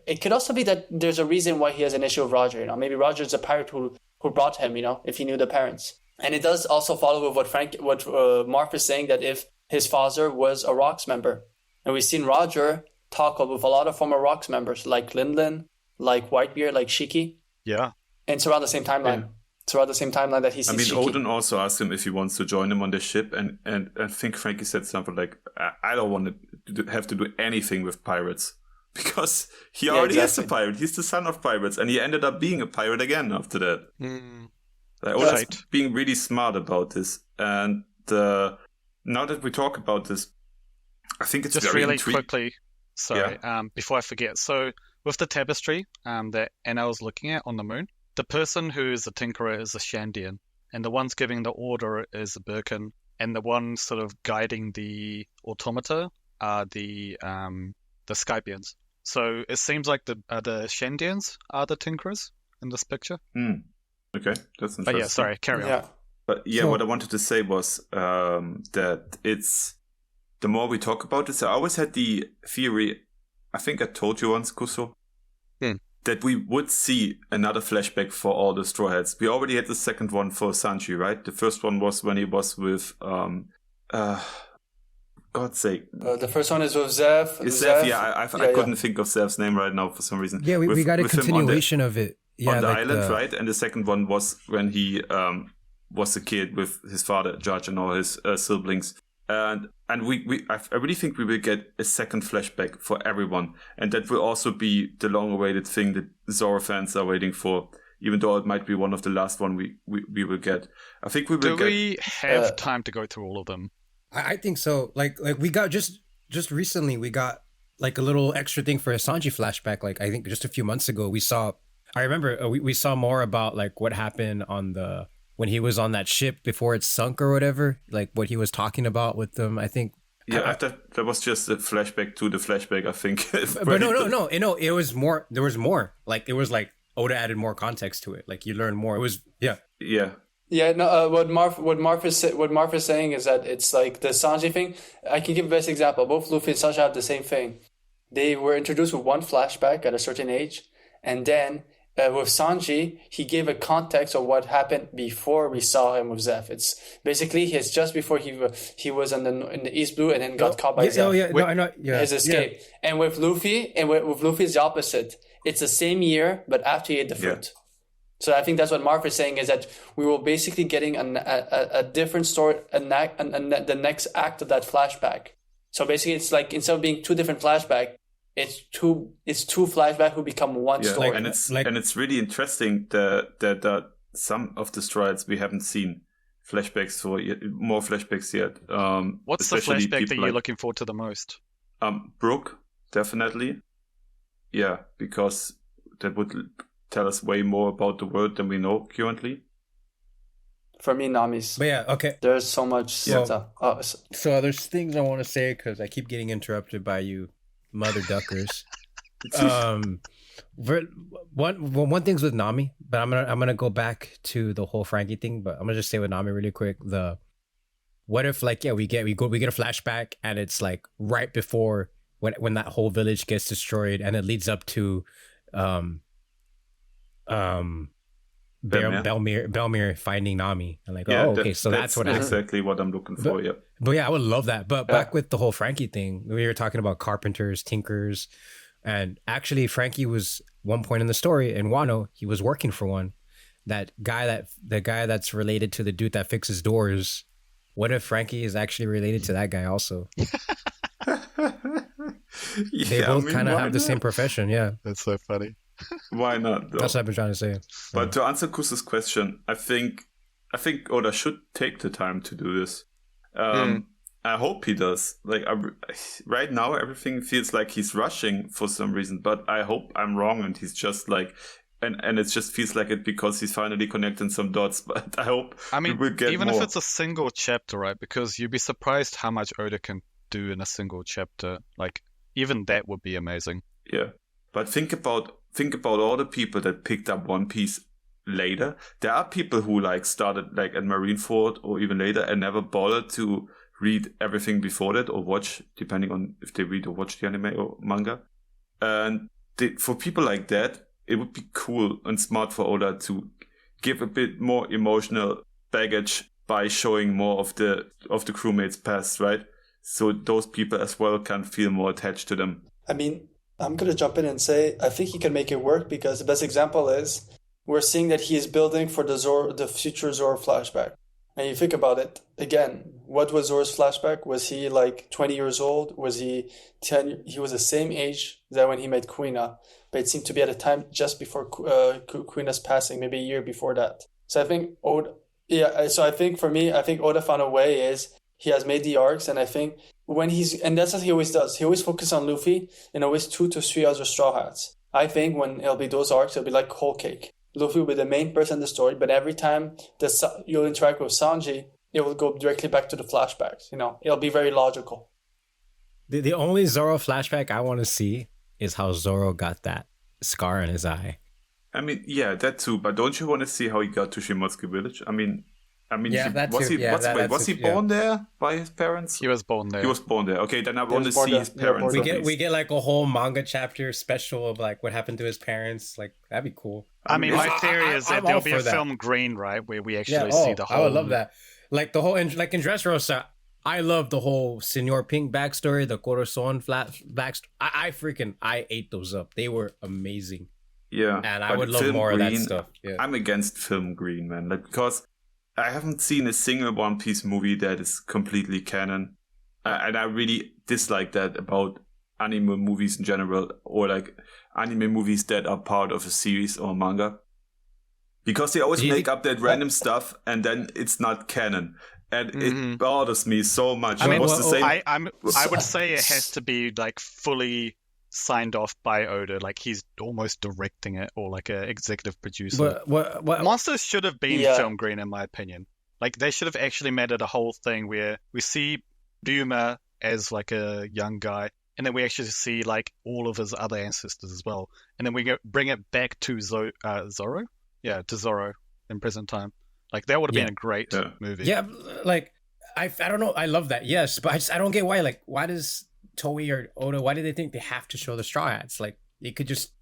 it could also be that there's a reason why he has an issue with Roger. Maybe Roger's a pirate who brought him. If he knew the parents. And it does also follow with what Marv is saying, that if his father was a Rocks member, and we've seen Roger talk with a lot of former Rocks members, like Lindlin, like Whitebeard, like Shiki. Yeah. And it's around the same timeline. Yeah. It's around the same timeline that he sees Shiki. Odin also asked him if he wants to join him on the ship, and I think Frankie said something like, I don't want to have to do anything with pirates. Because he already is a pirate. He's the son of pirates, and he ended up being a pirate again after that. Oda's being really smart about this. And now that we talk about this, I think it's just very really intriguing. Quickly. Sorry, before I forget. So with the tapestry that Anna was looking at on the moon, the person who is the tinkerer is a Shandian, and the ones giving the order is a Birkin, and the one sort of guiding the automata are the Skypians. So it seems like the Shandians are the tinkerers in this picture. Okay, that's interesting. But yeah, sorry, carry on. But what I wanted to say was that it's... The more we talk about this, I always had the theory, I think I told you once, Kuso, that we would see another flashback for all the Straw Hats. We already had the second one for Sanji, right? The first one was when he was with, God's sake. The first one is with Zev. Zev, I couldn't think of Zev's name right now for some reason. Yeah, we got a continuation of it. Yeah, on the island, right? And the second one was when he was a kid with his father, Judge, and all his siblings. And I really think we will get a second flashback for everyone. And that will also be the long-awaited thing that Zoro fans are waiting for, even though it might be one of the last one we will get. I think we will Do we have time to go through all of them? I think so. Like we got just recently, we got like a little extra thing for a Sanji flashback. Like I think just a few months ago, we saw more about like what happened on when he was on that ship before it sunk or whatever, like what he was talking about with them. I think. Yeah, that was just a flashback to the flashback, I think. But no, it was more. There was more. Like it was like Oda added more context to it. Like you learn more. It was Yeah. No. What Marv is saying is that it's like the Sanji thing. I can give the best example. Both Luffy and Sanji have the same thing. They were introduced with one flashback at a certain age, and then with Sanji, he gave a context of what happened before we saw him with Zeph. It's basically just before he was in the East Blue and then got caught by Zeph. I know. Yeah, his escape. Yeah. And with Luffy, with Luffy, it's the opposite. It's the same year, but after he ate the fruit. Yeah. So I think that's what Marv is saying, is that we will basically getting a different story, the next act of that flashback. So basically, it's like instead of being two different flashbacks, it's two flashbacks who become one Yeah, story. and it's really interesting that some of the strides we haven't seen flashbacks for yet, more flashbacks yet. What's the especially flashback that people you're looking forward to the most? Brook, definitely. Yeah, because that would tell us way more about the world than we know currently. For me, Nami's. But yeah, okay. There's so much stuff. Oh, So there's things I want to say because I keep getting interrupted by you mother duckers. One thing's with Nami, but I'm gonna go back to the whole Frankie thing. But I'm gonna just say with Nami really quick. What if we get a flashback and it's like right before when that whole village gets destroyed and it leads up to Belmir finding Nami and that's what exactly what I'm looking for. But yeah, I would love that. But back with the whole Frankie thing, we were talking about carpenters, tinkers, and actually Frankie was one point in the story in Wano, he was working for one. The guy that's related to the dude that fixes doors. What if Frankie is actually related to that guy also? They both kind of have the same profession. Yeah, that's so funny. Why not, though? That's what I've been trying to say. But to answer Kusa's question, I think Oda should take the time to do this. I hope he does. Right now, everything feels like he's rushing for some reason. But I hope I'm wrong, and he's just and it just feels like it because he's finally connecting some dots. But I hope we will get even more. If it's a single chapter, right? Because you'd be surprised how much Oda can do in a single chapter. Even that would be amazing. Yeah, but think about all the people that picked up One Piece later. There are people who started at Marineford or even later and never bothered to read everything before that or watch, depending on if they read or watch the anime or manga. And for people like that, it would be cool and smart for Oda to give a bit more emotional baggage by showing more of the crewmates' past, right? So those people as well can feel more attached to them. I mean, I'm going to jump in and say, I think he can make it work because the best example is we're seeing that he is building for the future Zoro flashback. And you think about it, again, what was Zoro's flashback? Was he 20 years old? Was he 10? He was the same age that when he met Kuina, but it seemed to be at a time just before Kuina's passing, maybe a year before that. So I think Oda found a way is he has made the arcs, and I think and that's what he always does. He always focuses on Luffy and always 2 to 3 other Straw Hats. I think when it'll be those arcs, it'll be like whole cake. Luffy will be the main person in the story, but every time you'll interact with Sanji, it will go directly back to the flashbacks. It'll be very logical. The only Zoro flashback I want to see is how Zoro got that scar in his eye. I mean, yeah, that too. But don't you want to see how he got to Shimotsuki Village? Was he born there by his parents? He was born there. He was born there. Okay, then I want to see his parents. We get a whole manga chapter special of what happened to his parents. That'd be cool. My theory is that there'll be a film Green, right, where we actually see the whole. I would love that. The whole in Dressrosa. I love the whole Senor Pink backstory, the Corazon backstory. I ate those up. They were amazing. Yeah, and I would love more Green, of that stuff. Yeah. I'm against film Green, man. because I haven't seen a single One Piece movie that is completely canon, and I really dislike that about anime movies in general, or anime movies that are part of a series or manga, because they always make up that random stuff and then it's not canon. And it bothers me so much. I would say it has to be fully signed off by Oda, he's almost directing it, or an executive producer. What Monsters should have been film Green, in my opinion. They should have actually made it a whole thing where we see Ryuma as a young guy, and then we actually see all of his other ancestors as well, and then we bring it back to Zoro. To Zoro in present time. That would have been a great movie. Yeah, I don't know. I love that. Yes, but I don't get why. Why does Toei or Oda? Why do they think they have to show the Straw Hats? They could just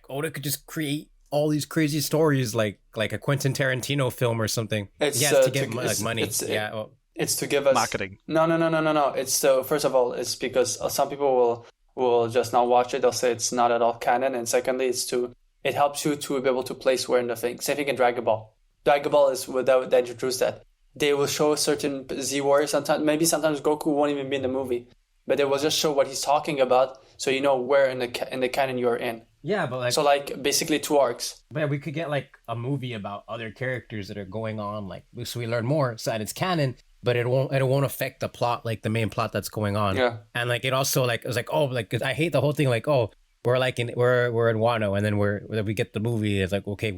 Oda could just create all these crazy stories like a Quentin Tarantino film or something. It's to get money. It's to give us marketing. No. It's first of all, it's because some people will just not watch it. They'll say it's not at all canon, and secondly, it helps you to be able to place where in the thing. Same thing in Dragon Ball. Dragon Ball is without they introduce that. They will show a certain Z warrior sometimes. Maybe sometimes Goku won't even be in the movie, but they will just show what he's talking about so you know where in the canon you are in. Yeah, but like, So like basically 2 arcs. but we could get like a movie about other characters that are going on, like so we learn more, so that it's canon, but it won't affect the plot, like the main plot that's going on. Yeah. And like it also like it was like, oh, like 'cause I hate the whole thing, like, oh, we're in Wano, and then we get the movie. It's like, okay,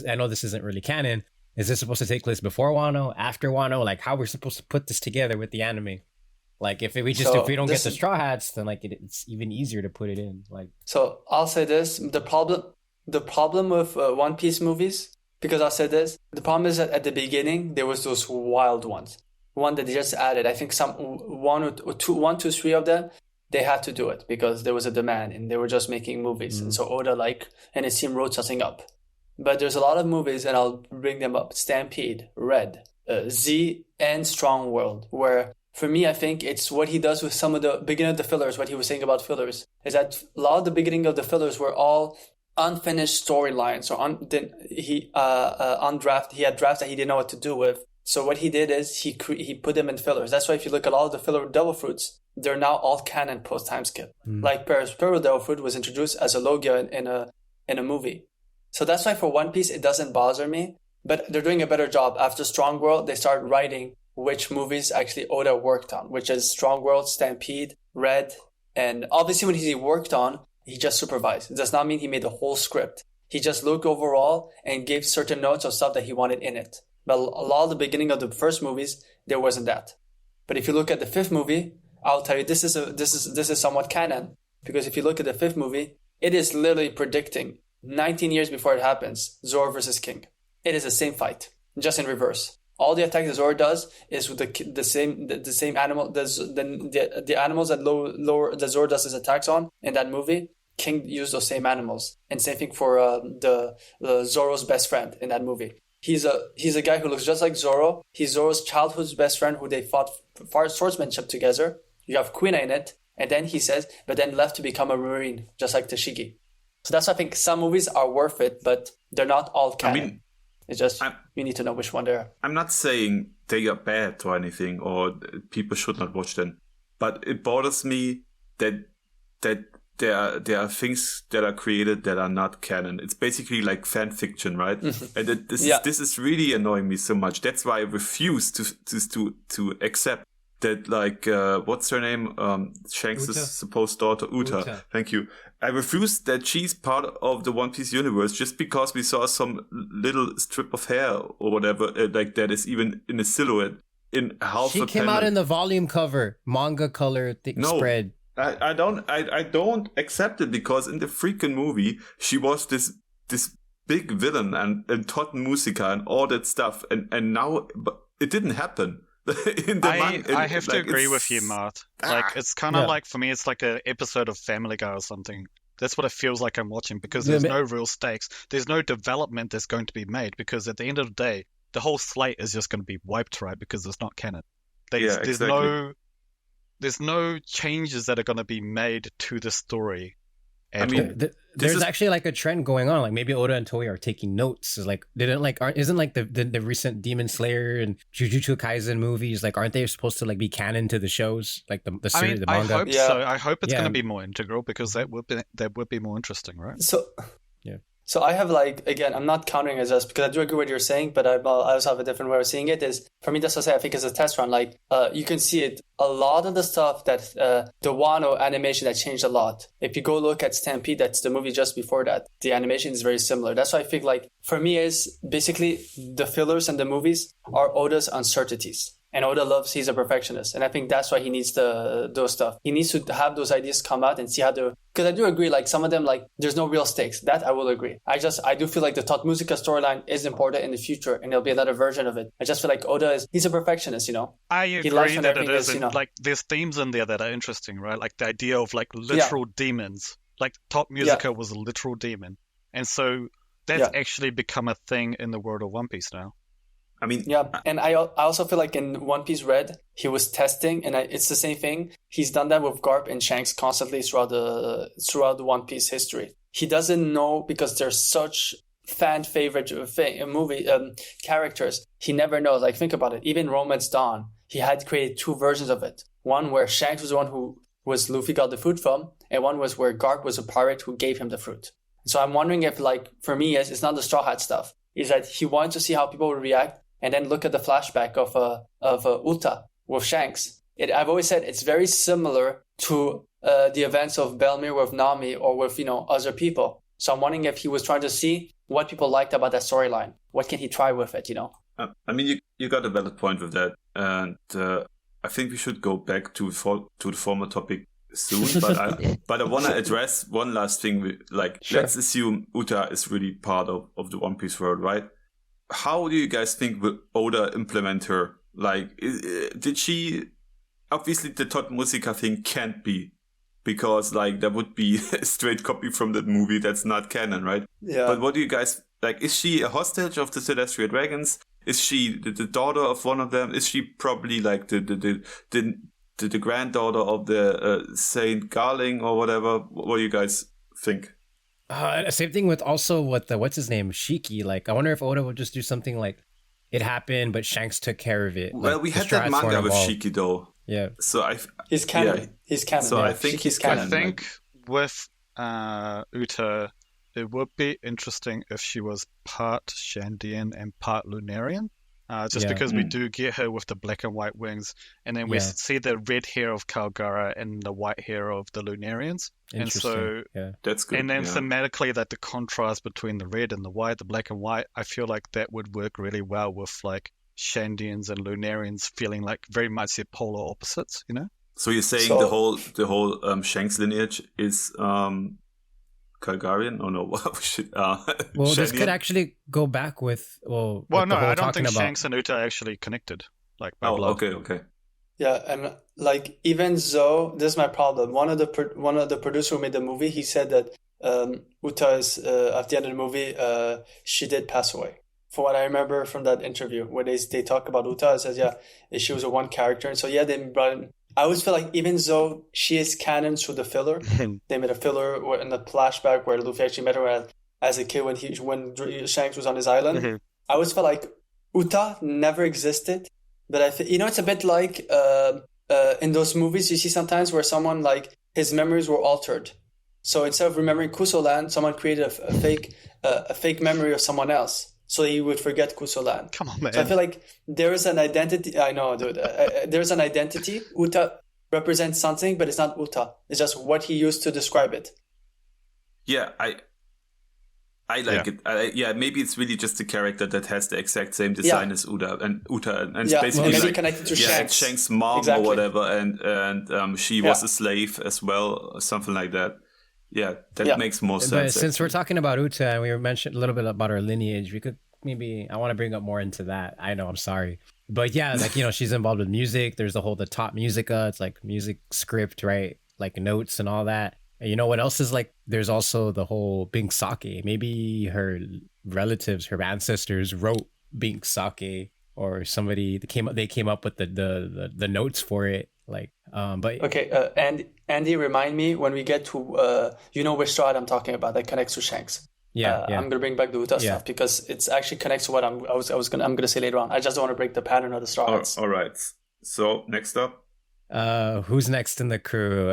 I know this isn't really canon. Is this supposed to take place before Wano, after Wano? Like, how we're supposed to put this together with the anime? Like, if we don't get the Straw Hats, then like it's even easier to put it in. Like, So I'll say this: the problem with One Piece movies, because I'll say this, the problem is that at the beginning there was those wild ones, one that they just added. I think one, two, 3 of them. They had to do it because there was a demand and they were just making movies. And so Oda and his team wrote something up. But there's a lot of movies, and I'll bring them up: Stampede, Red, Z, and Strong World, where for me, I think it's what he does with some of the beginning of the fillers, what he was saying about fillers, is that a lot of the beginning of the fillers were all unfinished storylines. So he had drafts that he didn't know what to do with. So what he did is he put them in fillers. That's why if you look at all the filler Devil Fruits, they're now all canon post time skip. Like Pearl Devil Fruit was introduced as a Logia in a movie. So that's why for One Piece it doesn't bother me, but they're doing a better job. After Strong World, they start writing which movies actually Oda worked on, which is Strong World, Stampede, Red, and obviously when he worked on, he just supervised. It does not mean he made the whole script. He just looked overall and gave certain notes of stuff that he wanted in it. But a lot of the beginning of the first movies, there wasn't that. But if you look at the 5th movie, I'll tell you this is somewhat canon, because if you look at the 5th movie, it is literally predicting 19 years before it happens, Zoro versus King. It is the same fight, just in reverse. All the attacks that Zoro does is with the same animal. The animals that Zoro does his attacks on in that movie, King used those same animals. And same thing for the Zoro's best friend in that movie. He's a guy who looks just like Zoro. He's Zoro's childhood's best friend who they fought swordsmanship together. You have Kuina in it, and then he says, but then left to become a marine, just like Tashigi. So that's why I think some movies are worth it, but they're not all canon. I mean, it's just you need to know which one they are. I'm not saying they are bad or anything, or people should not watch them, but it bothers me that there are things that are created that are not canon. It's basically like fan fiction, right? And this is really annoying me so much. That's why I refuse to accept that, like, what's her name? Shanks' supposed daughter, Uta. Thank you. I refuse that she's part of the One Piece universe just because we saw some little strip of hair or whatever, like that is even in a silhouette in half she a came panel. out in the volume cover, manga color, thick spread. I don't accept it, because in the freaking movie she was this big villain and taught musica and all that stuff, and now but it didn't happen. I have to agree with you, Mart. Like, it's kind of like, for me, it's like an episode of Family Guy or something. That's what it feels like I'm watching, because there's no real stakes. There's no development that's going to be made, because at the end of the day, the whole slate is just going to be wiped, right? Because it's not canon. There's no changes that are going to be made to the story. I mean, there's actually like a trend going on. Like, maybe Oda and Toei are taking notes. Is like, isn't like the recent Demon Slayer and Jujutsu Kaisen movies, like, aren't they supposed to like be canon to the shows, like the series, the manga? I hope so. I hope it's going to be more integral, because that would be more interesting, right? So I have, like, again, I'm not countering it just because I do agree with what you're saying, but I also have a different way of seeing it. Is, for me, that's what I say, I think it's a test run. Like, you can see it, a lot of the stuff that the Wano animation that changed a lot. If you go look at Stampede, that's the movie just before that, the animation is very similar. That's why I think, like, for me, is basically the fillers and the movies are Oda's uncertainties. And Oda he's a perfectionist. And I think that's why he needs those stuff. He needs to have those ideas come out and see how to, because I do agree, like, some of them, like, there's no real stakes. That I will agree. I do feel like the Tot Musica storyline is important in the future, and there'll be another version of it. I just feel like he's a perfectionist, you know? I agree that it is, like, there's themes in there that are interesting, right? Like the idea of, like, literal demons. Like, Tot Musica was a literal demon. And so that's actually become a thing in the world of One Piece now. I mean, and I also feel like in One Piece Red, he was testing, and it's the same thing. He's done that with Garp and Shanks constantly throughout the One Piece history. He doesn't know, because they're such fan favorite movie characters. He never knows. Like, think about it. Even Romance Dawn, he had created 2 versions of it. One where Shanks was the one who was Luffy got the fruit from, and one was where Garp was a pirate who gave him the fruit. So I'm wondering if, like, for me, it's not the Straw Hat stuff. Is that he wanted to see how people would react, and then look at the flashback of Uta with Shanks. I've always said it's very similar to the events of Belmir with Nami or with, other people. So I'm wondering if he was trying to see what people liked about that storyline. What can he try with it, I mean, you got a valid point with that, and I think we should go back to the former topic soon. But I want to address one last thing. Sure. Let's assume Uta is really part of the One Piece world, right? How do you guys think will Oda implement her? Like, did she? Obviously, the Todd Musica thing can't be, because like that would be a straight copy from that movie. That's not canon, right? Yeah. But what do you guys like? Is she a hostage of the Celestial Dragons? Is she the daughter of one of them? Is she probably like the granddaughter of the Saint Garling or whatever? What do you guys think? Same thing with what's his name, Shiki. Like, I wonder if Oda would just do something like it happened, but Shanks took care of it. Well, like, we the had that Strats manga weren't with involved. Shiki though. Yeah. So He's canon. Yeah. He's canon. So yeah. I think Shiki's he's canon. I think with Uta, it would be interesting if she was part Shandian and part Lunarian. Just Yeah. because we do get her with the black and white wings, and then we Yeah. see the red hair of Kalgara and the white hair of the Lunarians. And so, yeah. That's good. and then yeah. thematically, that the contrast between the red and the white, the black and white, I feel like that would work really well with like Shandians and Lunarians feeling like very much their polar opposites, So you're saying the whole Shanks lineage is Kalgarian? Oh no, we should. Well, this could Shandian? actually go back with Well, with no, the whole I don't talking think about. Shanks and Uta are actually connected, like by Oh, blood. okay. Yeah, and like even though this is my problem, one of the producers who made the movie, he said that Uta is at the end of the movie, she did pass away. From what I remember from that interview, where they talk about Uta, it says she was a one character, and so they brought in. I always feel like even though she is canon through the filler, they made a filler in the flashback where Luffy actually met her as a kid when Shanks was on his island. I always felt like Uta never existed. But I think, it's a bit like in those movies you see sometimes where someone, like, his memories were altered. So instead of remembering Kusoland, someone created a fake memory of someone else, so he would forget Kusoland. Come on, man. So I feel like there is an identity. I know, dude. There's an identity. Uta represents something, but it's not Uta. It's just what he used to describe it. Yeah, I like it. Maybe it's really just a character that has the exact same design as Uta, and it's basically maybe like connected to Shanks. Shanks' mom Exactly. or whatever, and she was a slave as well, or something like that. Yeah, that makes more sense. But since we're talking about Uta and we mentioned a little bit about her lineage, we could I want to bring up more into that. I know, I'm sorry. But yeah, like, she's involved with music. There's the top musica. It's like music script, right? Like notes and all that. And you know what else is like? There's also the whole Bink Sake. Maybe her relatives, her ancestors wrote Bink Sake, or somebody they came up with the notes for it. Like, but okay. And Andy, remind me when we get to which Straw Hat I'm talking about that connects to Shanks. Yeah. I'm gonna bring back the Uta stuff because it's actually connects to what I'm gonna say later on. I just don't want to break the pattern of the Straw Hats. All right. So next up, who's next in the crew?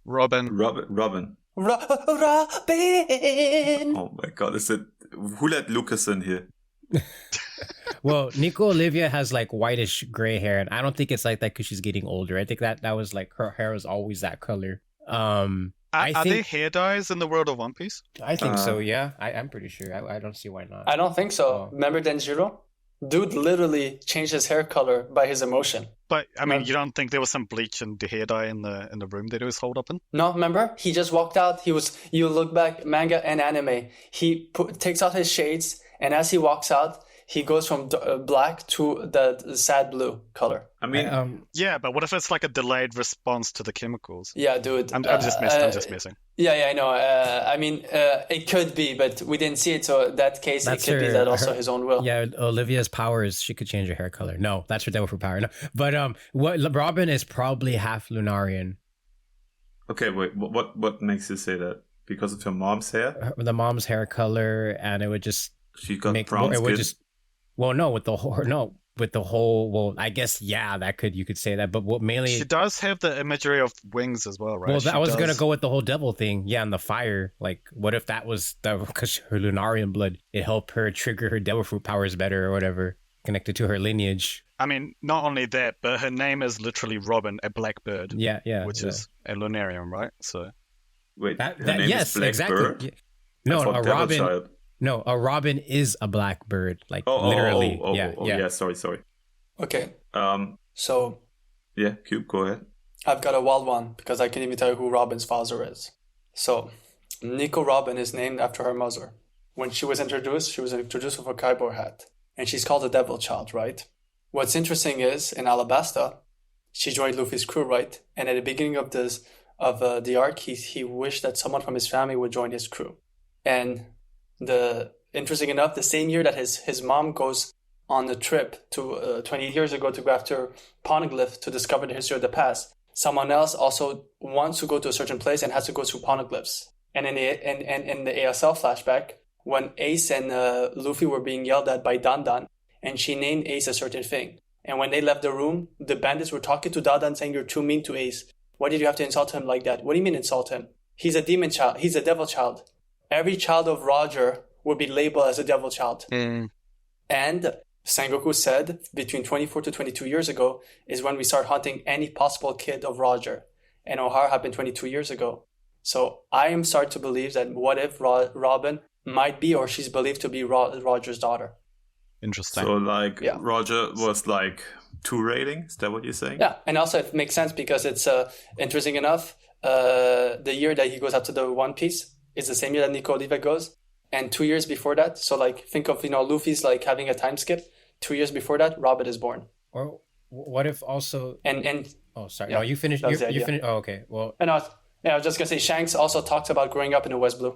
Robin. Robin. Oh my God! Who let Lucas in here? Well, Nico Olivia has like whitish gray hair, and I don't think it's like that because she's getting older. I think that was like her hair was always that color. Are there hair dyes in the world of One Piece? I think so. Yeah, I'm pretty sure. I don't see why not. I don't think so. Oh. Remember Denjiro? Dude literally changed his hair color by his emotion. But I mean, you don't think there was some bleach and the hair dye in the room that he was holed up in? No, remember? He just walked out. You look back, manga and anime. He takes out his shades, and as he walks out, he goes from black to the sad blue color. I mean, yeah, but what if it's like a delayed response to the chemicals? Yeah, dude. I'm just messing. I'm just messing. Yeah, I know. I mean, it could be, but we didn't see it. So in that case, it could be that also his own will. Yeah, Olivia's power is she could change her hair color. No, that's her devil for power. No, but Robin is probably half Lunarian. Okay, wait. What makes you say that? Because of her mom's hair? The mom's hair color, and it would just she got brown skin. Well, no, with the whole no. with the whole, well, I guess, yeah, you could say that. But what mainly... She does have the imagery of wings as well, right? Well, I was going to does... go with the whole devil thing. Yeah, and the fire. Like, what if that was because her Lunarian blood, it helped her trigger her devil fruit powers better or whatever, connected to her lineage. I mean, not only that, but her name is literally Robin, a blackbird. Yeah. Which is a Lunarian, right? So... Wait, that name yes, is exactly. Blackbird? No, a robin. Child. No, a robin is a blackbird, like literally. Yeah. Sorry. Okay. So. Yeah, Cube, go ahead. I've got a wild one because I can even tell you who Robin's father is. So, Nico Robin is named after her mother. When she was introduced with a cowboy hat, and she's called the Devil Child, right? What's interesting is in Alabasta, she joined Luffy's crew, right? And at the beginning of the arc, he wished that someone from his family would join his crew. And interesting enough, the same year that his mom goes on the trip to 20 years ago to go after Poneglyph to discover the history of the past, someone else also wants to go to a certain place and has to go through Poneglyphs. And in the ASL flashback, when Ace and Luffy were being yelled at by Dandan, and she named Ace a certain thing. And when they left the room, the bandits were talking to Dandan saying, "You're too mean to Ace. Why did you have to insult him like that?" "What do you mean insult him? He's a demon child. He's a devil child." Every child of Roger would be labeled as a devil child. And Sengoku said between 24 to 22 years ago is when we start hunting any possible kid of Roger. And O'Hara happened 22 years ago. So I am starting to believe that what if Robin might be, or she's believed to be Roger's daughter. Interesting. So Roger was like 2 rating? Is that what you're saying? Yeah, and also it makes sense because it's interesting enough. The year that he goes up to the One Piece is the same year that Nico Oliva goes, and 2 years before that. So think of Luffy's having a time skip. 2 years before that, Robin is born. Or what if also and oh sorry, yeah, no, you finished. You finished. Oh okay, well. And I was just gonna say Shanks also talks about growing up in the West Blue,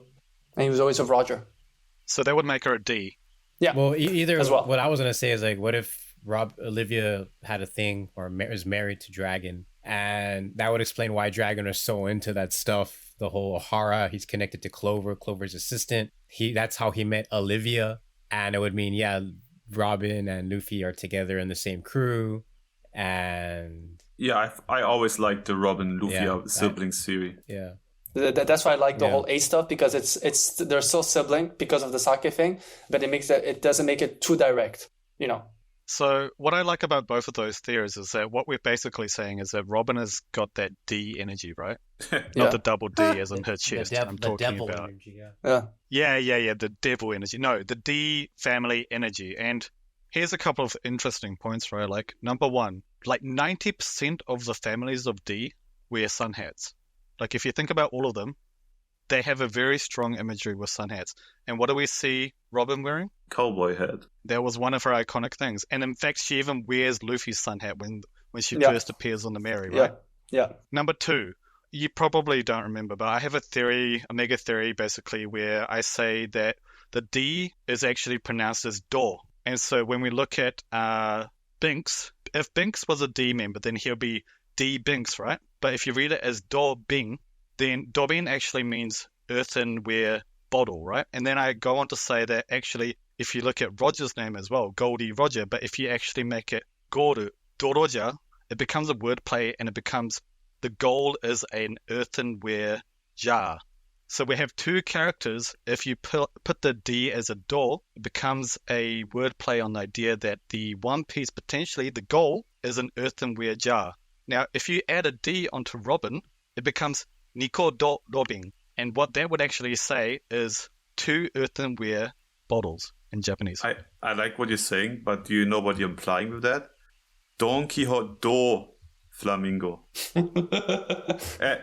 and he was always with Roger. So that would make her a D. Yeah. Well, either as well. What I was gonna say is what if Olivia had a thing or was married to Dragon, and that would explain why Dragon is so into that stuff. The whole O'Hara, he's connected to Clover, Clover's assistant. That's how he met Olivia, and it would mean Robin and Luffy are together in the same crew, and I always liked the Robin Luffy siblings theory. Yeah. That's why I like the whole Ace stuff, because it's they're still sibling because of the sake thing, but it doesn't make it too direct, So what I like about both of those theories is that what we're basically saying is that Robin has got that D energy, right? Not the double D as in her chest. I'm talking about. Energy, Yeah, the devil energy. No, the D family energy. And here's a couple of interesting points, right? Number one, 90% of the families of D wear sun hats. If you think about all of them, they have a very strong imagery with sun hats. And what do we see Robin wearing? Cowboy hat. That was one of her iconic things. And in fact, she even wears Luffy's sun hat when she first appears on the Mary, right? Yeah. Number two, you probably don't remember, but I have a mega theory, basically, where I say that the D is actually pronounced as Do. And so when we look at Binks, if Binks was a D member, then he'll be D Binks, right? But if you read it as Do Bing, then Dobin actually means earthenware bottle, right? And then I go on to say that actually, if you look at Roger's name as well, Goldie Roger, but if you actually make it Goru Doroja, it becomes a wordplay, and it becomes the gold is an earthenware jar. So we have two characters. If you put the D as a door, it becomes a wordplay on the idea that the One Piece, potentially the goal, is an earthenware jar. Now, if you add a D onto Robin, it becomes Nico do Robin. And what that would actually say is 2 earthenware bottles in Japanese. I like what you're saying, but do you know what you're implying with that? Don Quixote do Flamingo.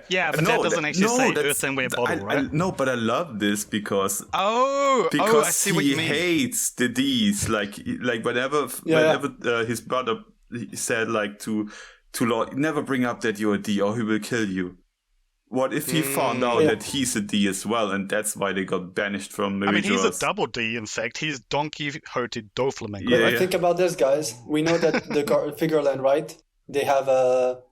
Yeah, but that doesn't actually say earthenware bottle, right? No, but I love this because I see what you mean. He hates the D's. Whenever his brother said to Lord, never bring up that you're a D or he will kill you. What if he found out that he's a D as well, and that's why they got banished from Mary he's a double D, in fact. He's Don Quixote do Flamingo. Yeah. Think about this, guys. We know that the Figureland, right? They have the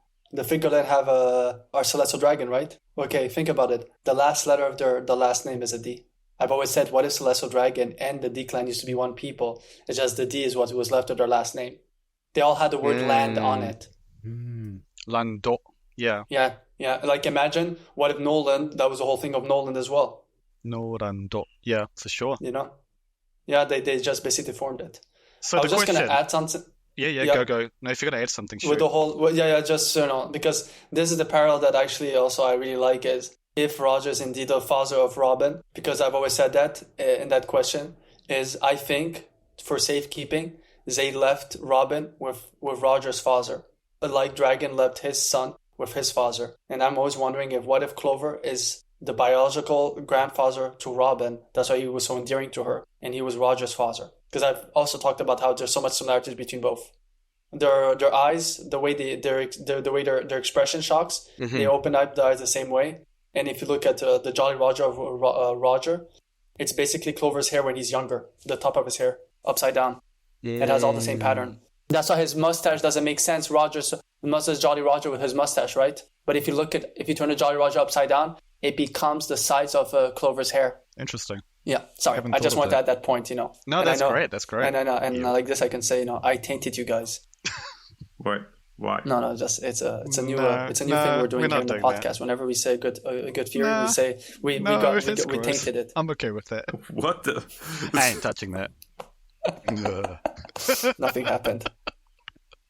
Figureland have our Celestial Dragon, right? Okay, think about it. The last letter of the last name is a D. I've always said, what if Celestial Dragon and the D clan used to be one people? It's just the D is what was left of their last name. they all had the word land on it. Lando. Yeah. Yeah. Like imagine what if Nolan, that was the whole thing of Nolan as well. Norando. Yeah, for sure. You know? Yeah, they just basically formed it. So I the was just question... going to add something. Yeah, go. No, if you're going to add something, sure. With the whole, just, because this is the parallel that actually also I really like is if Roger is indeed the father of Robin, because I've always said that in that question, is I think for safekeeping, they left Robin with Roger's father, like Dragon left his son with his father. And I'm always wondering what if Clover is the biological grandfather to Robin. That's why he was so endearing to her, and he was Roger's father. Because I've also talked about how there's so much similarities between both. Their eyes, the way their expression shocks, they open up the eyes the same way. And if you look at the Jolly Roger of Roger, it's basically Clover's hair when he's younger, the top of his hair, upside down. It has all the same pattern. That's why his mustache doesn't make sense. Roger's mustache, Jolly Roger with his mustache, right? But if you turn a Jolly Roger upside down, it becomes the size of Clover's hair. Interesting. Yeah, sorry. I just want to add that point, No, that's great. That's great. And I know, and like this, I can say, I tainted you guys. Why? No, just it's a new thing we're doing here in the podcast. That. Whenever we say a good theory, we say we tainted it. I'm okay with that. What the? I ain't touching that. Nothing happened.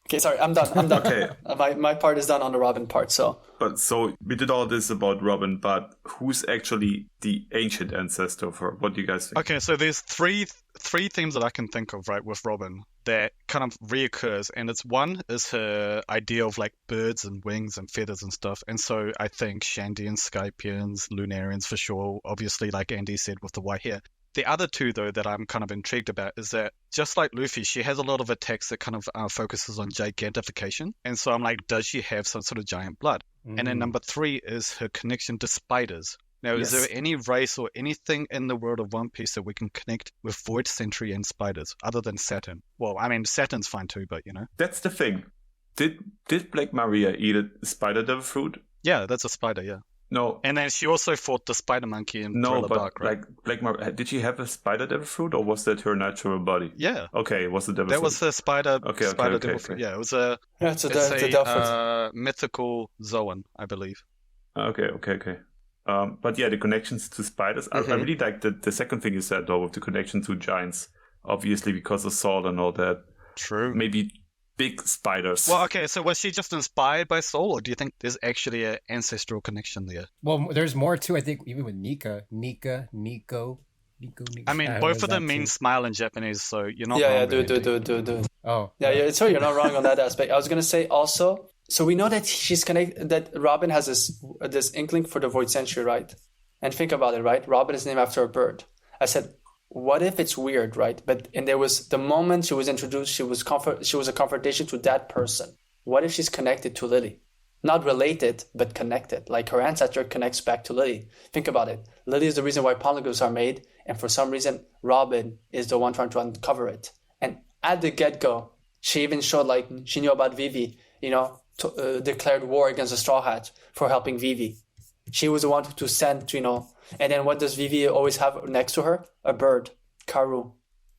Okay, sorry, I'm done. Okay. My part is done on the Robin part, so. But so we did all this about Robin, but who's actually the ancient ancestor of her? What do you guys think? Okay, so there's three themes that I can think of, right, with Robin that kind of reoccurs, and one is her idea of like birds and wings and feathers and stuff, and so I think Shandians, Skypians, Lunarians for sure, obviously like Andy said with the white hair. The other two, though, that I'm kind of intrigued about is that, just like Luffy, she has a lot of attacks that kind of focuses on gigantification. And so I'm like, does she have some sort of giant blood? And then number 3 is her connection to spiders. Now, Is there any race or anything in the world of One Piece that we can connect with Void Sentry and spiders, other than Saturn? Well, I mean, Saturn's fine too, but, That's the thing. Did Black Maria eat a spider devil fruit? Yeah, that's a spider, yeah. No. And then she also fought the spider monkey in Thriller Bark, right? Like Black Maria, did she have a spider devil fruit, or was that her natural body? Yeah. Okay, was the devil fruit? That was the spider devil fruit. Yeah, it was a mythical Zoan, I believe. Okay. But yeah, the connections to spiders. I really like the second thing you said, though, with the connection to giants. Obviously, because of Saul and all that. True. Maybe big spiders. Well, okay, so was she just inspired by Saul, or do you think there's actually an ancestral connection there? Well, there's more too, I think, even with Nika. Nico. I mean, both of them mean smile in Japanese, so you're not wrong. Yeah, do. Oh. Yeah, so you're not wrong on that aspect. I was going to say also, so we know that she's connected, that Robin has this inkling for the Void Century, right? And think about it, right? Robin is named after a bird. I said, what if it's weird, right? And there was the moment she was introduced, she was a confrontation to that person. What if she's connected to Lily? Not related, but connected. Like her ancestor connects back to Lily. Think about it. Lily is the reason why poneglyphs are made, and for some reason, Robin is the one trying to uncover it. And at the get-go, she even showed like she knew about Vivi, declared war against the Straw Hat for helping Vivi. She was the one to send, and then what does Vivi always have next to her? A bird, Karu.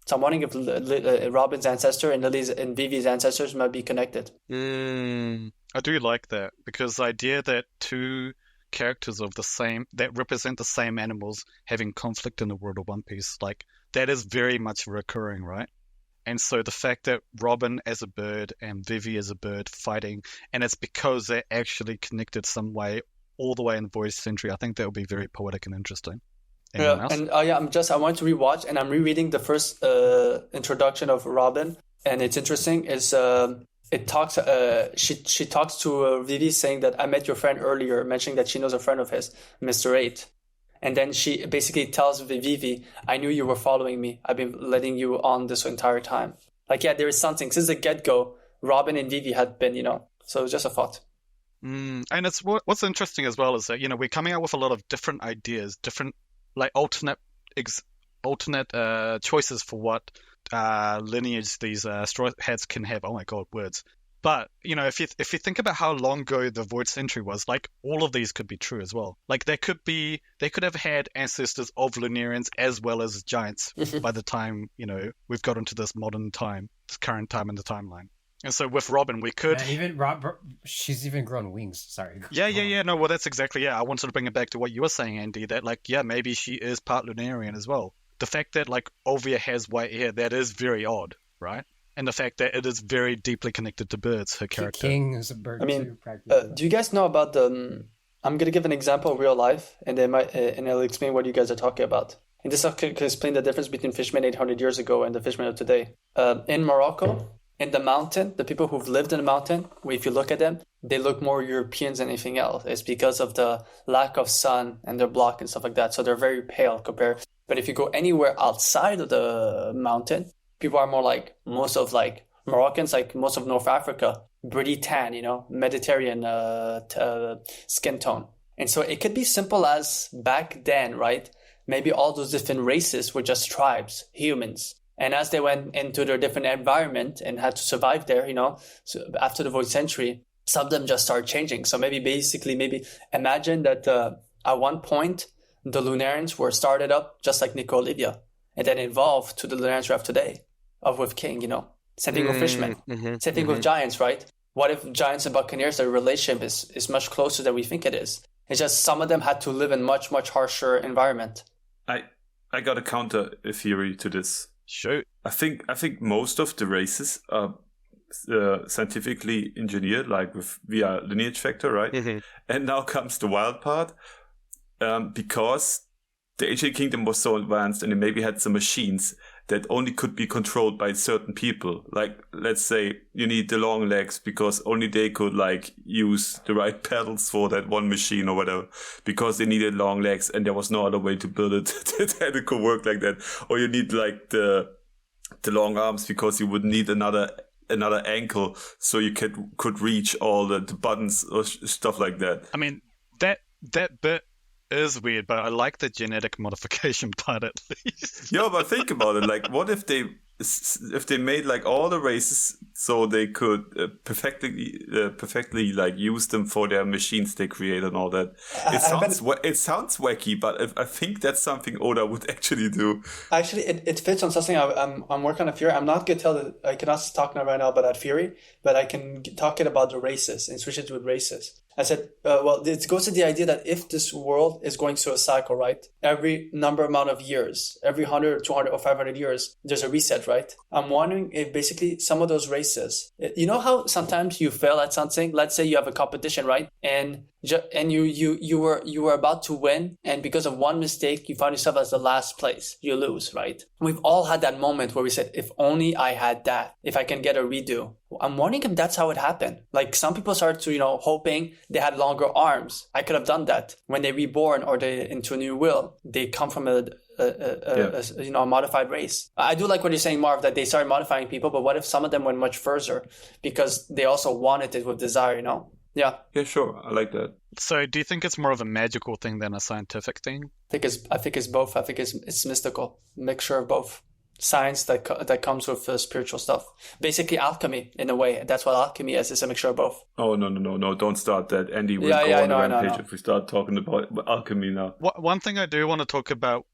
So I'm wondering if Robin's ancestor and Lily's and Vivi's ancestors might be connected. I do like that, because the idea that two characters that represent the same animals having conflict in the world of One Piece, like that is very much recurring, right? And so the fact that Robin as a bird and Vivi as a bird fighting, and it's because they're actually connected some way all the way in the Void Century, I think that would be very poetic and interesting. Anyone else? And I want to rewatch, and I'm rereading the first introduction of Robin, and it's interesting. She talks to Vivi saying that I met your friend earlier, mentioning that she knows a friend of his, Mr. 8. And then she basically tells Vivi, I knew you were following me. I've been letting you on this entire time. Like, yeah, there is something. Since the get-go, Robin and Vivi had been, so it was just a thought. And it's what's interesting as well is that, we're coming out with a lot of different ideas, different, like, alternate choices for what lineage these Straw Hats can have. Oh my god, words. But, if you think about how long ago the Void Century was, like, all of these could be true as well. Like, they could have had ancestors of Lunarians as well as giants by the time, we've got into this modern time, this current time in the timeline. And so with Robin, we could... Yeah, even she's even grown wings. Sorry. Yeah. No, well, that's exactly, yeah. I wanted to bring it back to what you were saying, Andy, that, like, yeah, maybe she is part Lunarian as well. The fact that, like, Ovia has white hair, that is very odd, right? And the fact that it is very deeply connected to birds, her character. King is a bird too, do you guys know about the... I'm going to give an example of real life, and and I'll explain what you guys are talking about. And this can explain the difference between fishermen 800 years ago and the fishermen of today. In Morocco, in the mountain, the people who've lived in the mountain, if you look at them, they look more European than anything else. It's because of the lack of sun and their block and stuff like that. So they're very pale compared. But if you go anywhere outside of the mountain, people are more like most of like Moroccans, like most of North Africa, pretty tan, Mediterranean skin tone. And so it could be simple as back then, right? Maybe all those different races were just tribes, humans. And as they went into their different environment and had to survive there, so after the void century, some of them just started changing. So maybe imagine that at one point, the Lunarians were started up just like Nico Olivia and then evolved to the Lunarians we have today with King, Same thing with fishermen. Same thing with giants, right? What if giants and buccaneers, their relationship is much closer than we think it is? It's just some of them had to live in much, much harsher environment. I got a counter theory to this. Shoot. I think most of the races are scientifically engineered, like via lineage factor, right? Mm-hmm. And now comes the wild part, because the ancient kingdom was so advanced, and they maybe had some machines that only could be controlled by certain people. Like, let's say you need the long legs because only they could like use the right pedals for that one machine or whatever, because they needed long legs and there was no other way to build it that it could work like that. Or you need like the long arms because you would need another ankle so you could reach all the buttons or stuff like that. I mean, that bit is weird, but I like the genetic modification part at least. Yeah, but think about it. Like, what if they made like all the races so they could perfectly like use them for their machines they create and all that? It sounds wacky, but I think that's something Oda would actually do. Actually, it fits on something I'm working on a theory. I'm not going to tell I cannot talk now right now about that theory, but I can talk it about the races and switch it with races. I said, it goes to the idea that if this world is going through a cycle, right? Every amount of years, every 100, 200, or 500 years, there's a reset, right? I'm wondering if basically some of those races, you know how sometimes you fail at something? Let's say you have a competition, right? And you were about to win, and because of one mistake, you found yourself as the last place. You lose, right? We've all had that moment where we said, if only I had that, if I can get a redo. I'm wondering if that's how it happened. Like, some people started to, hoping they had longer arms. I could have done that. When they reborn or they into a new will, they come from a modified race. I do like what you're saying, Marv, that they started modifying people, but what if some of them went much further because they also wanted it with desire, Yeah. Yeah, sure. I like that. So do you think it's more of a magical thing than a scientific thing? I think it's both. I think it's mystical. Mixture of both. Science that comes with spiritual stuff. Basically alchemy, in a way. That's what alchemy is. It's a mixture of both. Oh, no. Don't start that. Andy will go on a rampage if we start talking about alchemy now. One thing I do want to talk about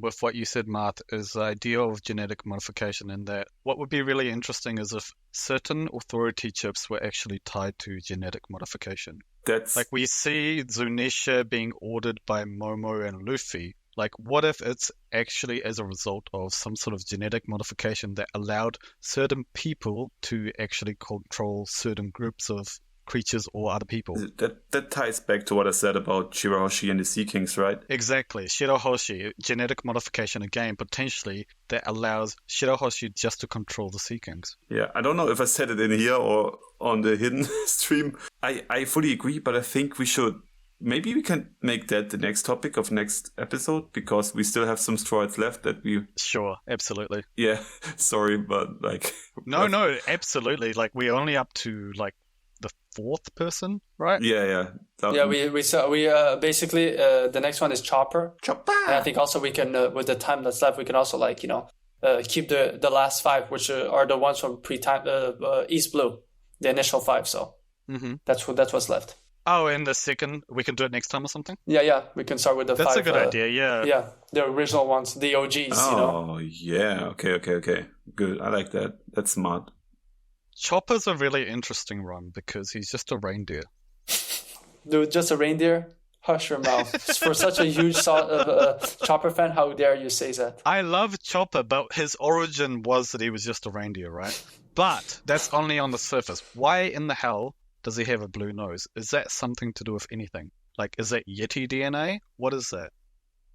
with what you said, Mart, is the idea of genetic modification, and that what would be really interesting is if certain authority chips were actually tied to genetic modification. That's like we see Zunisha being ordered by Momo and Luffy. Like, what if it's actually as a result of some sort of genetic modification that allowed certain people to actually control certain groups of creatures or other people? That ties back to what I said about Shirahoshi and the Sea Kings, right? Exactly. Shirahoshi, genetic modification again, potentially, that allows Shirahoshi just to control the Sea Kings. Yeah, I don't know if I said it in here or on the hidden stream. I fully agree, but I think we should... Maybe we can make that the next topic of next episode, because we still have some Stroids left that we... Sure, absolutely. Yeah, sorry, but like... No, absolutely. Like, we're only up to, like, the fourth person, right? Yeah. We basically, the next one is Chopper. And I think also we can, with the time that's left, we can also, like, keep the last five, which are the ones from East Blue, the initial five, so that's what's left. Oh, and the second, we can do it next time or something? Yeah. We can start with the That's five. That's a good idea, yeah. Yeah, the original ones, the OGs, Oh, yeah. Okay. Good. I like that. That's smart. Chopper's a really interesting one because he's just a reindeer. Dude, just a reindeer? Hush your mouth. For such a huge Chopper fan, how dare you say that? I love Chopper, but his origin was that he was just a reindeer, right? But that's only on the surface. Why in the hell does he have a blue nose? Is that something to do with anything? Like, is that Yeti DNA? What is that?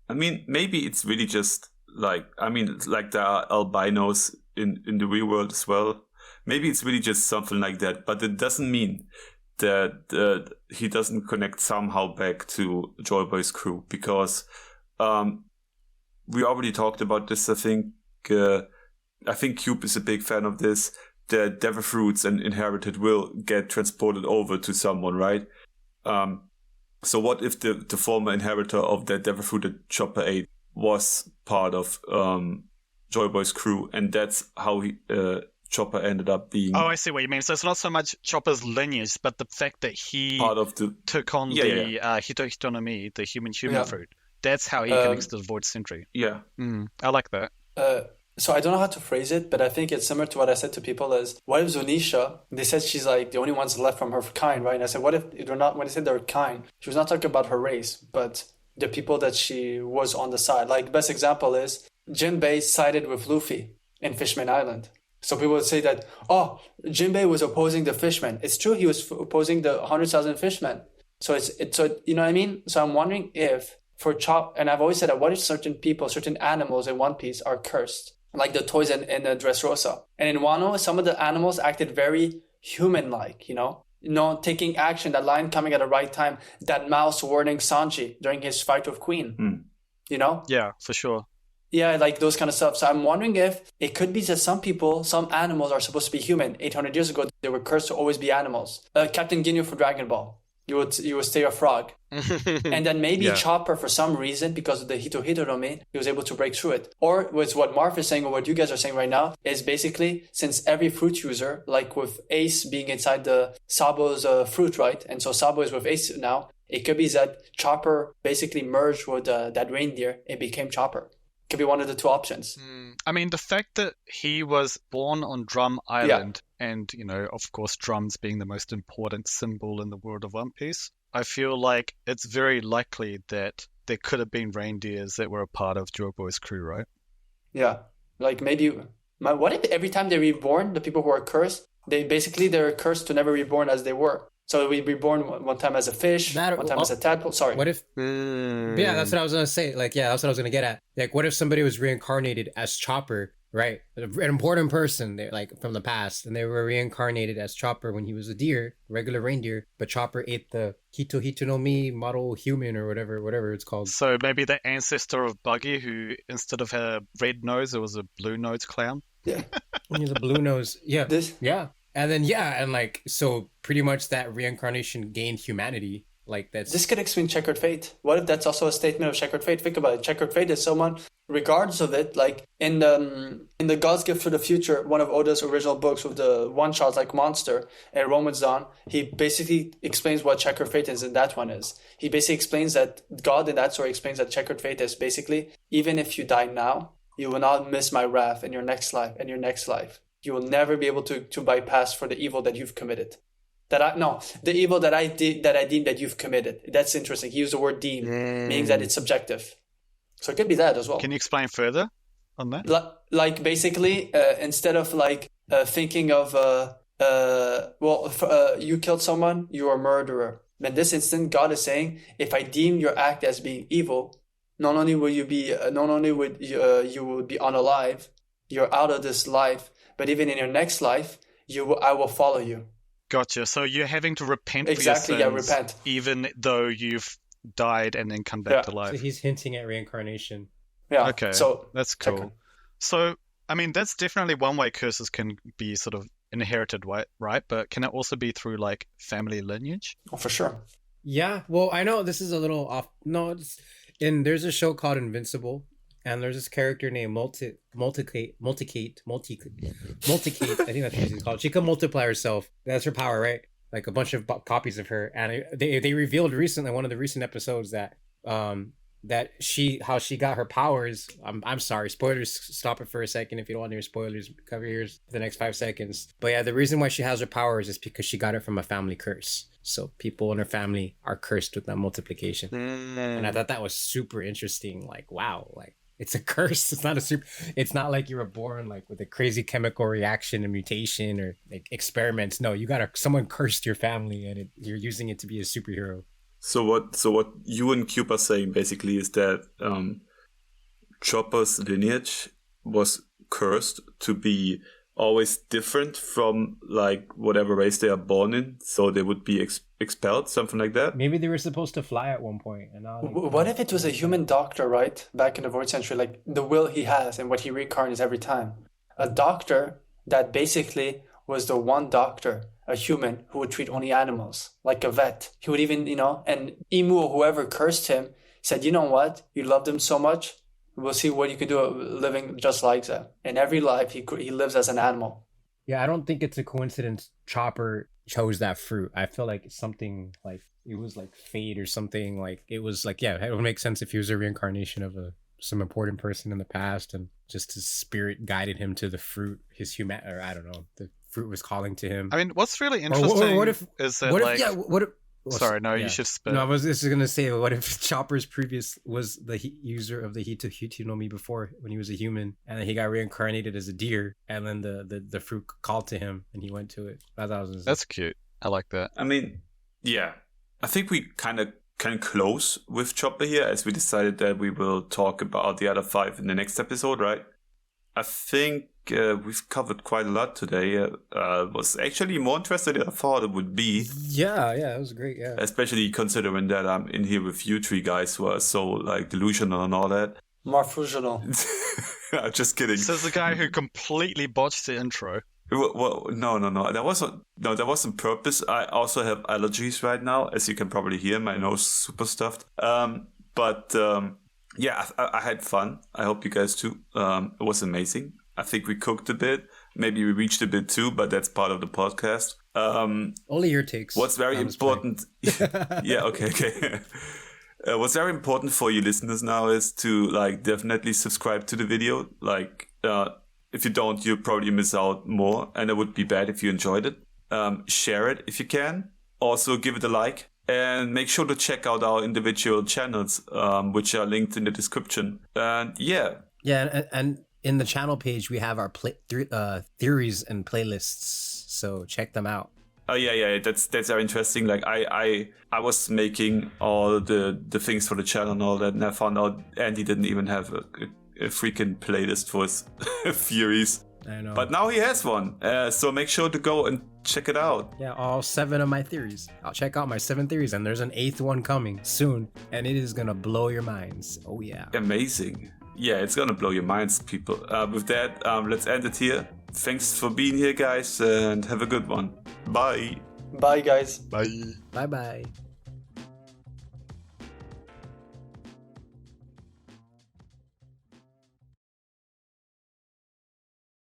I mean, maybe it's really just like, there are albinos in the real world as well. Maybe it's really just something like that, but it doesn't mean that he doesn't connect somehow back to Joy Boy's crew, because we already talked about this. I think Cube is a big fan of this. The devil fruits and inherited will get transported over to someone, right? So what if the former inheritor of that devil fruit that Chopper ate was part of Joy Boy's crew, and that's how Chopper ended up being. Oh, I see what you mean. So it's not so much Chopper's lineage, but the fact that he part of took on the Hitohitonomi, the human fruit. That's how he connects to the Void Sentry. Yeah. I like that. So I don't know how to phrase it, but I think it's similar to what I said to people is, what if Zunisha, they said she's like the only ones left from her kind, right? And I said, what if they're not, when they said they're kind, she was not talking about her race, but the people that she was on the side. Like, the best example is Jinbei sided with Luffy in Fishman Island. So people would say that, oh, Jinbei was opposing the fishmen. It's true, he was opposing the 100,000 fishmen. So so you know what I mean? So I'm wondering if for Chop, and I've always said that, what if certain people, certain animals in One Piece are cursed? Like the toys in Dressrosa. And in Wano, some of the animals acted very human-like, taking action, that lion coming at the right time, that mouse warning Sanji during his fight with Queen, Yeah, for sure. Yeah, like those kind of stuff. So I'm wondering if it could be that some animals are supposed to be human. 800 years ago, they were cursed to always be animals. Captain Ginyu for Dragon Ball. You would stay a frog. And then maybe Chopper, for some reason, because of the Hitohitonomi, he was able to break through it. Or with what Marv is saying, or what you guys are saying right now, is basically, since every fruit user, like with Ace being inside the Sabo's fruit, right? And so Sabo is with Ace now, it could be that Chopper basically merged with that reindeer and became Chopper. Could be one of the two options. I mean, the fact that he was born on Drum Island and, of course, drums being the most important symbol in the world of One Piece, I feel like it's very likely that there could have been reindeers that were a part of Joy Boy's crew, right? Yeah. Like maybe, what if every time they're reborn, the people who are cursed, they're cursed to never reborn as they were? So we'd be born one time as a fish, one time as a tadpole. Sorry. What if... Yeah, that's what I was going to say. Like, yeah, that's what I was going to get at. Like, what if somebody was reincarnated as Chopper, right? An important person, like, from the past, and they were reincarnated as Chopper when he was a deer, regular reindeer, but Chopper ate the Hitohitonomi model human or whatever it's called. So maybe the ancestor of Buggy, who instead of a red nose, it was a blue nose clown? Yeah. He's a blue nose. Yeah. Yeah. And then, so pretty much that reincarnation gained humanity. Like that's... This could explain checkered fate. What if that's also a statement of checkered fate? Think about it. Checkered fate is someone, regardless of it, like in the God's Gift for the Future, one of Oda's original books with the one-shots like Monster and Roman's Dawn, he basically explains what checkered fate is, and that one is. He basically explains that God in that story explains that checkered fate is basically, even if you die now, you will not miss my wrath in your next life and your next life. You will never be able to bypass for the evil that you've committed. The evil that I deem that you've committed. That's interesting. He used the word deem, meaning that it's subjective. So it could be that as well. Can you explain further on that? Like basically, instead of like thinking of, you killed someone, you're a murderer. In this instant, God is saying, if I deem your act as being evil, not only would you be unalive, you're out of this life, but even in your next life, I will follow you. Gotcha. So you're having to repent for your sins, repent. Even though you've died and then come back to life. So he's hinting at reincarnation. Yeah. Okay. So that's cool. So, I mean, that's definitely one way curses can be sort of inherited, right? But can it also be through like family lineage? Oh, for sure. Yeah. Well, I know this is a little off. No, there's a show called Invincible. And there's this character named Multicate. I think that's what she's called. She can multiply herself. That's her power, right? Like a bunch of copies of her. And they revealed recently, one of the recent episodes, that that how she got her powers. I'm sorry, spoilers. Stop it for a second if you don't want to hear spoilers. Cover yours for the next 5 seconds. But yeah, the reason why she has her powers is because she got it from a family curse. So people in her family are cursed with that multiplication. And I thought that was super interesting. Like, wow, like it's a curse. It's not like you were born like with a crazy chemical reaction and mutation or like experiments. No, someone cursed your family and you're using it to be a superhero. So what you and Cube are saying basically is that Chopper's lineage was cursed to be always different from like whatever race they are born in, so they would be expelled, something like that. Maybe they were supposed to fly at one point, and now what if it was a human doctor, right? Back in the Void Century, like the will he has and what he reincarnates every time. A doctor that basically was the one doctor, a human, who would treat only animals, like a vet. He would even, and Emu or whoever cursed him said, you know what? You loved him so much. We'll see what you can do living just like that. In every life, he lives as an animal. Yeah, I don't think it's a coincidence Chopper chose that fruit. I feel like it's something like it was like fate or something. Like it was like, yeah, it would make sense if he was a reincarnation of some important person in the past, and just his spirit guided him to the fruit. Or I don't know, the fruit was calling to him. I mean, what's really interesting is that sorry, no, yeah. You should spit. No, I was just gonna say, what if Chopper's previous was the user of the Hito no Mi before when he was a human, and then he got reincarnated as a deer, and then the fruit called to him, and he went to it. That's cute. I like that. I mean, yeah, I think we kind of can close with Chopper here, as we decided that we will talk about the other 5 in the next episode, right? I think we've covered quite a lot today. Was actually more interested than I thought it would be. Yeah, it was great. Yeah, especially considering that I'm in here with you 3 guys who are so like delusional and all that. Marfusional. I'm just kidding. Says the guy who completely botched the intro. Well, no. That was on purpose. I also have allergies right now, as you can probably hear. My nose is super stuffed. Yeah, I had fun. I hope you guys too. It was amazing. I think we cooked a bit. Maybe we reached a bit too, but that's part of the podcast. Only your takes. What's very important... Yeah, okay. What's very important for you listeners now is to like definitely subscribe to the video. Like, if you don't, you probably miss out more, and it would be bad if you enjoyed it. Share it if you can. Also, give it a like. And make sure to check out our individual channels, which are linked in the description. And yeah. Yeah, and in the channel page, we have our theories and playlists. So check them out. Oh, yeah. That's very interesting. Like, I was making all the things for the channel and all that, and I found out Andy didn't even have a freaking playlist for his theories. I know. But now he has one. So make sure to go and check it out. Yeah, all 7 of my theories. I'll check out my 7 theories, and there's an 8th one coming soon, and it is gonna blow your minds. Oh yeah. Amazing. Yeah, it's gonna blow your minds, people. With that, let's end it here. Thanks for being here, guys, and have a good one. Bye. Bye, guys. Bye. Bye-bye.